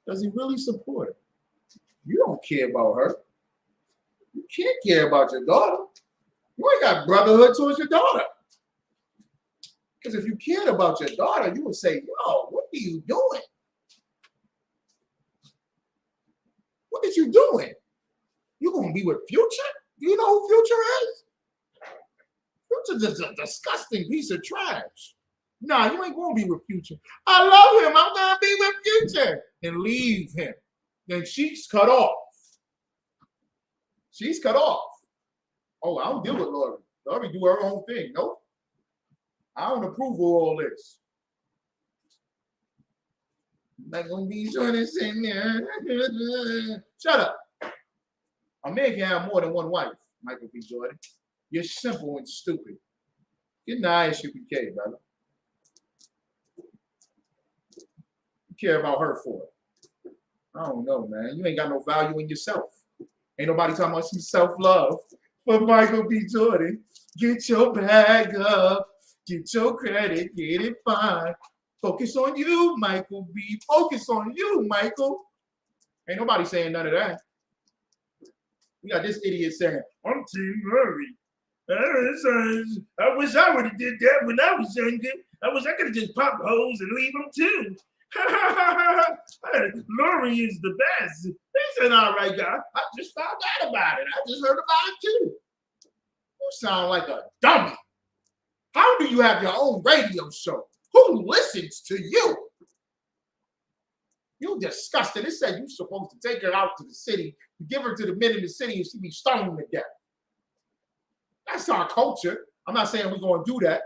Does he really support her? You don't care about her. You can't care about your daughter. You ain't got brotherhood towards your daughter. Because if you cared about your daughter, you would say, yo, what are you doing? What are you doing? You gonna be with Future? Do you know who Future is? Future's a disgusting piece of trash. Nah, you ain't gonna be with Future. I love him. I'm gonna be with Future. And leave him. Then she's cut off. She's cut off. Oh, I don't deal with Lori. Lori do her own thing. Nope. I don't approve of all this. I'm not gonna be doing this in there. Shut up. A man can have more than one wife, Michael B. Jordan. You're simple and stupid. Get in the ISUPK, brother. You care about her for it. I don't know, man. You ain't got no value in yourself. Ain't nobody talking about some self-love. But Michael B. Jordan, get your bag up. Get your credit, get it fine. Focus on you, Michael B. Focus on you, Michael. Ain't nobody saying none of that. We got this idiot saying, I'm Team Murray. I wish I would have did that when I was younger. I wish I could have just popped holes and leave them too. Lori is the best. He's an all right guy. I just found out about it. I just heard about it too. You sound like a dummy. How do you have your own radio show? Who listens to you? You disgusting. It said you're supposed to take her out to the city, give her to the men in the city, and she'd be stoned to death. That's our culture. I'm not saying we're going to do that.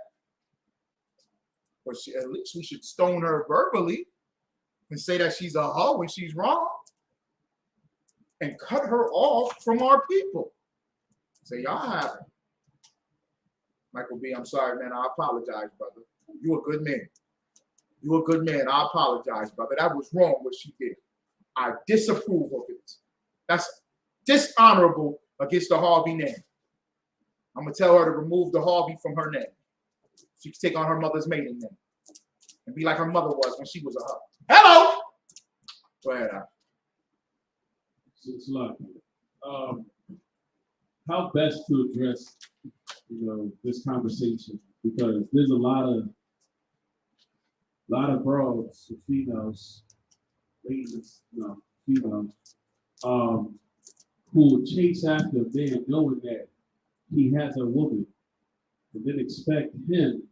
But at least we should stone her verbally and say that she's a hoe when she's wrong. And cut her off from our people. Say, y'all have it. Michael B., I'm sorry, man. I apologize, brother. You're a good man. You're a good man. I apologize, brother. That was wrong what she did. I disapprove of it. That's dishonorable against the Harvey name. I'm going to tell her to remove the Harvey from her name. She can take on her mother's maiden name and be like her mother was when she was a hoe. Hello! Go ahead, Al. It's a lot. How best to address, this conversation? Because there's a lot of broads, females, ladies, females, who will chase after a man knowing that he has a woman, and then expect him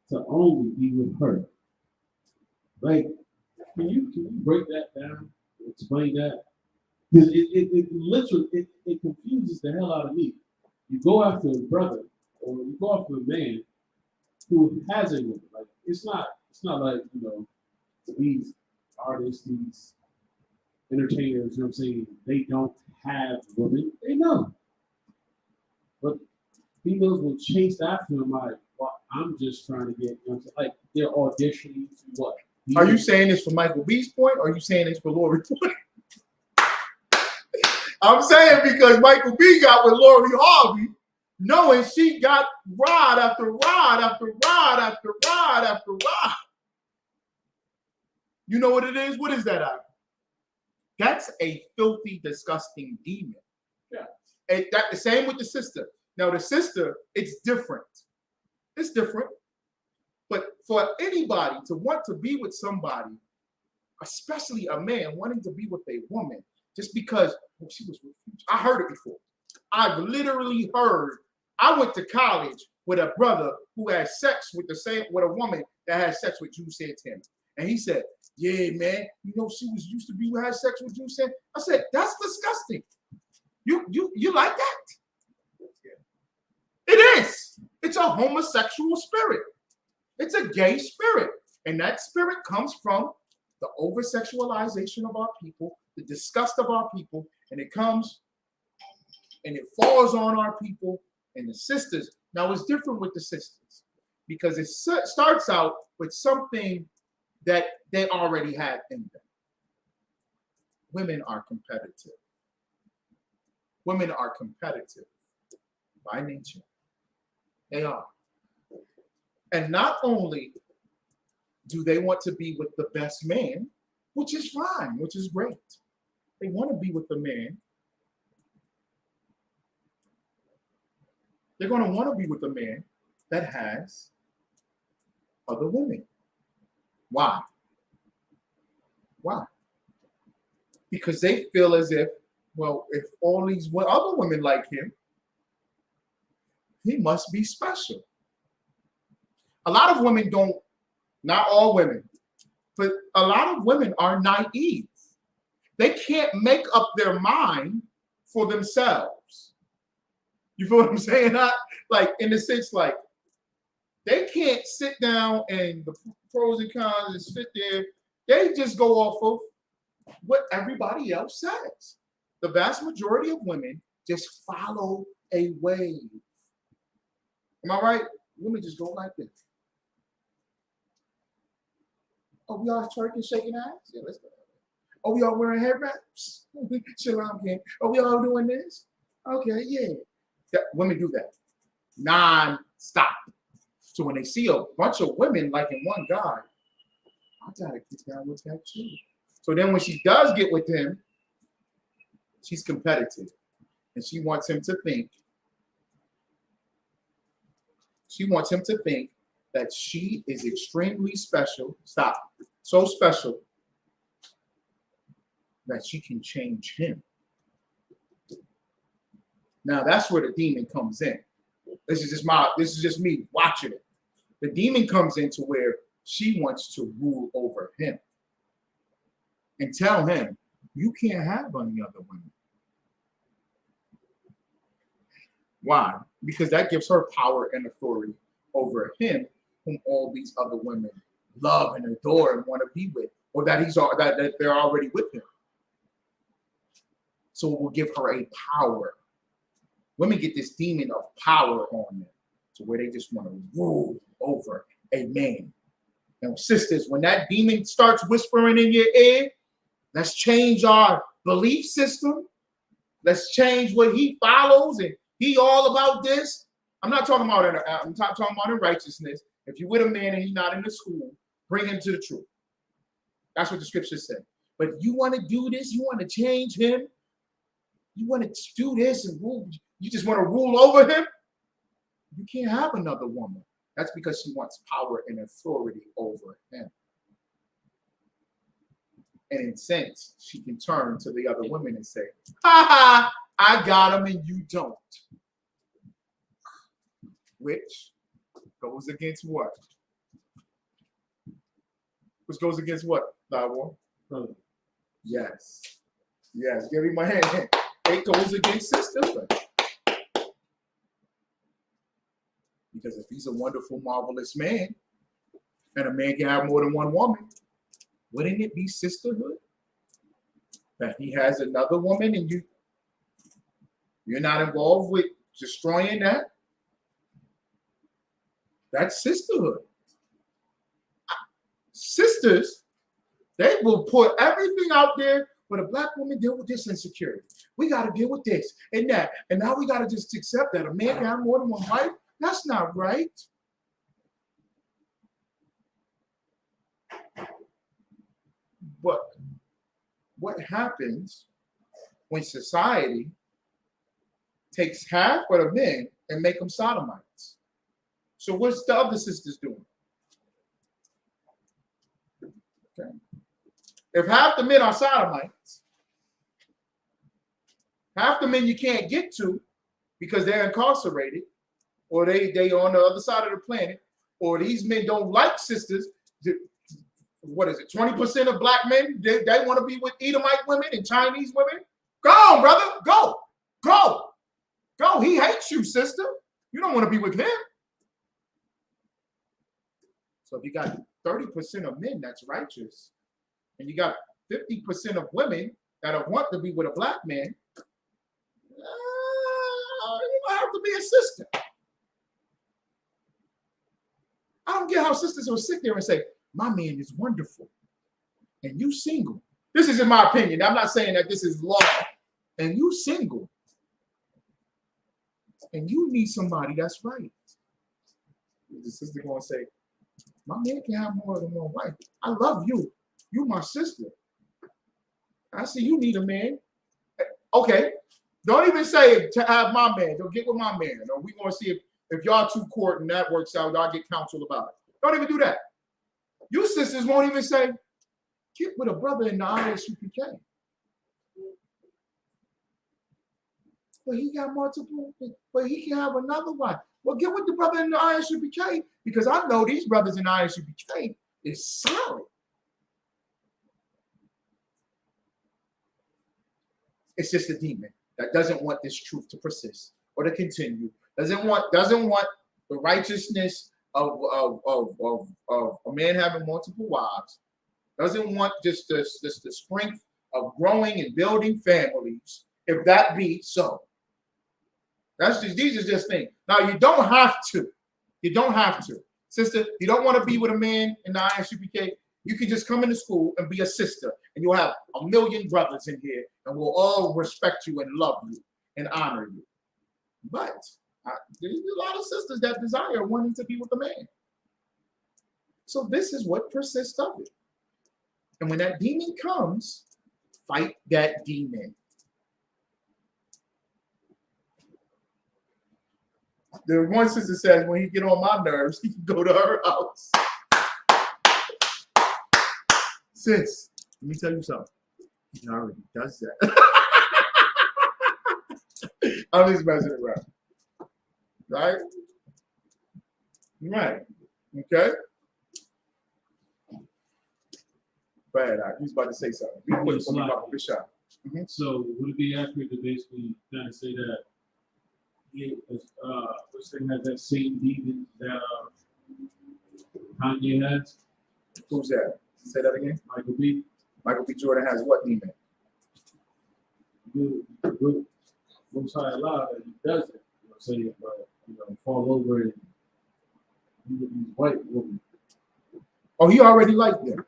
to only be with her. Like, can you break that down? Explain that? Because it literally confuses the hell out of me. You go after a brother, or you go after a man who has a woman. Like, it's not like, these artists, these entertainers, what I'm saying, they don't have women. They know. But females will chase after them like, well, I'm just trying to get, like they're auditioning to what? Are you saying this for Michael B's point, or are you saying this for Lori's point? I'm saying because Michael B got with Lori Harvey, knowing she got rod after rod after rod after rod after rod. You know what it is? What is that, Al? That's a filthy, disgusting demon. Yeah. And that the same with the sister. Now the sister, it's different. It's different. But for anybody to want to be with somebody, especially a man wanting to be with a woman, just because she was refused. I heard it before. I've literally heard. I went to college with a brother who had sex with a woman that had sex with Juice Santana. And he said, yeah, man, she was used to be who had sex with Juice Santana. I said, that's disgusting. You like that? It is. It's a homosexual spirit. It's a gay spirit. And that spirit comes from the over-sexualization of our people, the disgust of our people, and it comes and it falls on our people and the sisters. Now, it's different with the sisters because it starts out with something that they already had in them. Women are competitive. Women are competitive by nature. They are. And not only do they want to be with the best man, which is fine, which is great. They want to be with the man. They're going to want to be with a man that has other women. Why? Why? Because they feel as if, well, if all these other women like him, he must be special. A lot of women don't, not all women, but a lot of women are naive. They can't make up their mind for themselves. You feel what I'm saying? Like, in the sense, like, they can't sit down and the pros and cons and sit there. They just go off of what everybody else says. The vast majority of women just follow a wave. Am I right? Women just go like this. Oh, we all twerking, shaking eyes? Yeah, let's go. Oh, we all wearing head wraps? Shalom, King. Oh, we all doing this? Okay, yeah. Women do that non-stop. So when they see a bunch of women liking one guy, I gotta get down with that too. So then when she does get with him, she's competitive. And she wants him to think that she is extremely special. Stop. So special that she can change him. Now that's where the demon comes in. This is just me watching it. The demon comes into where she wants to rule over him and tell him, you can't have any other women. Why? Because that gives her power and authority over him, whom all these other women love and adore and want to be with, or that they're already with him. So it will give her a power. Women get this demon of power on them, to where they just want to rule over a man. And sisters, when that demon starts whispering in your ear, let's change our belief system. Let's change what he follows, and he all about this. I'm talking about in righteousness. If you're with a man and he's not in the school, bring him to the truth. That's what the scriptures say. But you want to do this, you want to change him, you want to do this and rule, you just want to rule over him, you can't have another woman. That's because she wants power and authority over him. And in a sense, she can turn to the other women and say, ha ha, I got him and you don't. Which goes against what? Which goes against what, Lawar? Yes. Yes, give me my hand. It goes against sisterhood. Because if he's a wonderful, marvelous man, and a man can have more than one woman, wouldn't it be sisterhood? That he has another woman and you're not involved with destroying that? That's sisterhood. Sisters, they will put everything out there, but a black woman deal with this insecurity. We got to deal with this and that. And now we got to just accept that a man can have more than one wife. That's not right. But what happens when society takes half of the men and make them sodomites? So what's the other sisters doing? Okay. If half the men are sodomites, half the men you can't get to because they're incarcerated, or they on the other side of the planet, or these men don't like sisters. What is it? 20% of black men, they want to be with Edomite women and Chinese women. Go on, brother. Go. Go. Go. He hates you, sister. You don't want to be with him. So if you got 30% of men that's righteous, and you got 50% of women that want to be with a black man, you might have to be a sister. I don't get how sisters will sit there and say, my man is wonderful, and you single. This is in my opinion. I'm not saying that this is law. And you single, and you need somebody that's right. The sister going to say, my man can have more than one wife. I love you. You my sister. I see you need a man. Okay. Don't even say to have my man. Don't get with my man. Or we're going to see if y'all two court and that works out, y'all get counsel about it. Don't even do that. You sisters won't even say, get with a brother in the ISUPK. But he got multiple, but he can have another wife. Well, get with the brother in the ISUPK, because I know these brothers in the ISUPK is solid. It's just a demon that doesn't want this truth to persist or to continue. Doesn't want the righteousness of a man having multiple wives. Doesn't want just the strength of growing and building families, if that be so. These are just things. Now you don't have to. You don't have to. Sister, you don't want to be with a man in the ISUPK. You can just come into school and be a sister, and you'll have a million brothers in here, and we'll all respect you and love you and honor you. But There's a lot of sisters that desire wanting to be with a man. So this is what persists of it. And when that demon comes, fight that demon. The one sister says, when he get on my nerves, he can go to her house. Sis, let me tell you something. He already does that. I'm just messing around. Right? Right. Okay? Bad. He's about to say something. Be quick for me about this shot. So would it be accurate to basically kind of say that this thing has that same demon that Kanye has? Who's that? Say that again. Michael B. Michael B. Jordan has what demon? Most high Allah that he does it. You know what I'm saying? But fall over and these white women. Oh, he already liked them.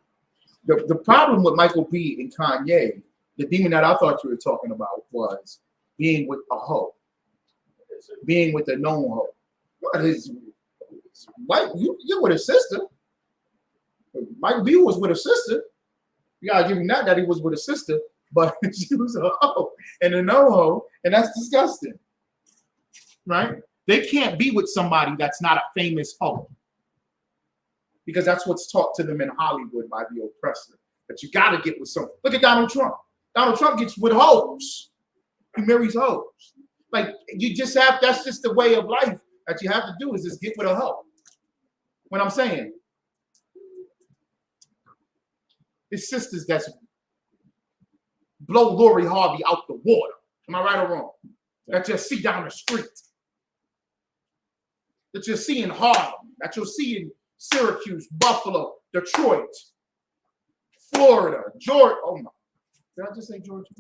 The problem with Michael B. and Kanye, the demon that I thought you were talking about was being with a hoe. Being with a known hoe. What is white? You're with a sister. Michael B. was with a sister. You gotta give him that he was with a sister, but she was a hoe and a no hoe, and that's disgusting. Right? They can't be with somebody that's not a famous hoe. Because that's what's taught to them in Hollywood by the oppressor. That you gotta get with someone. Look at Donald Trump. Donald Trump gets with hoes. He marries hoes. Like you just have, that's just the way of life that you have to do is just get with a hoe. What I'm saying. It's sisters that's blow Lori Harvey out the water. Am I right or wrong? That you'll see down the street. That you'll see in Harlem. That you'll see in Syracuse, Buffalo, Detroit, Florida, Georgia. Oh my. Did I just say Georgia?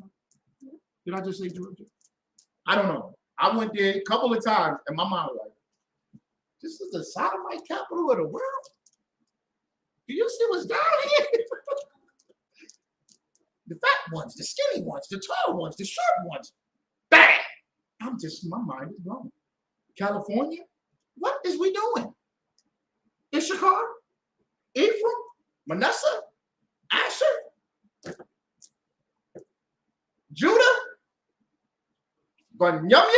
Did I just say Georgia? I don't know. I went there a couple of times and my mom was like, this is the sodomite capital of the world? Do you see what's down here? The fat ones, the skinny ones, the tall ones, the short ones. Bang! My mind is blown. California? What is we doing? Issachar? Ephraim? Manasseh? Asher? Judah? Benjamin?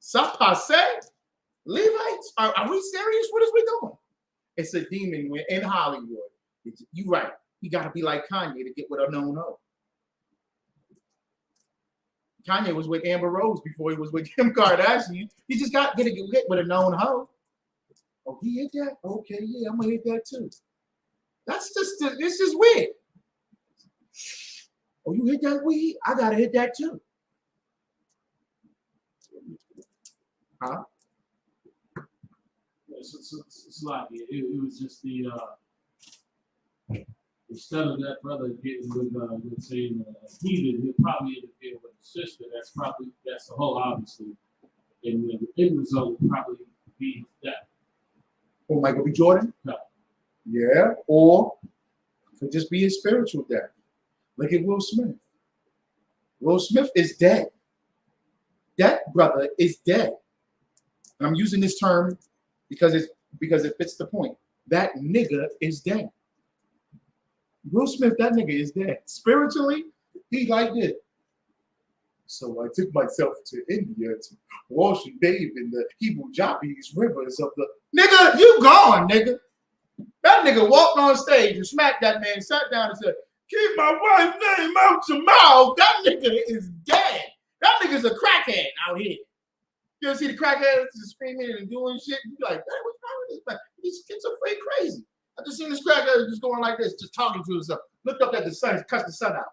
Sapase? Levites? Are we serious? What is we doing? It's a demon in Hollywood. You're right. You got to be like Kanye to get with a known hoe. Kanye was with Amber Rose before he was with Kim Kardashian. You just got to get hit with a known hoe. Oh, he hit that? Okay, yeah, I'm going to hit that too. This is weird. Oh, you hit that weed? I got to hit that too. Huh? It's like it was just the instead of that brother getting with let's say heathen, he'll probably interfere with his sister. That's the whole obviously, and the end result would probably be that. Or Michael B. Jordan? No. Yeah, or it could just be a spiritual death. Look at Will Smith. Will Smith is dead. That brother is dead. And I'm using this term because it fits the point. That nigga is dead. Will Smith, that nigga is dead. Spiritually, he like this. So I took myself to India to wash and bathe in the Hebrew-Jabes rivers of the... Nigga, you gone, nigga. That nigga walked on stage and smacked that man, sat down and said, keep my wife's name out your mouth. That nigga is dead. That nigga's a crackhead out here. You ever see the crackheads just screaming and doing shit? You be like, hey, what's wrong with this man? He's schizophrenic crazy. I just seen this crackhead just going like this, just talking to himself. Looked up at the sun, cussed the sun out.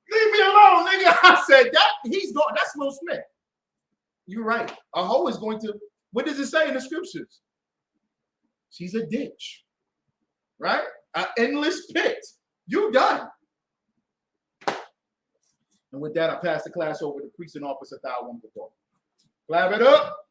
Leave me alone, nigga. I said, he's going, that's Will Smith. You're right. A hoe is going to, what does it say in the scriptures? She's a ditch, right? An endless pit. You done. And with that, I pass the class over to Priest and Officer Thou Wonderful. Clap it up.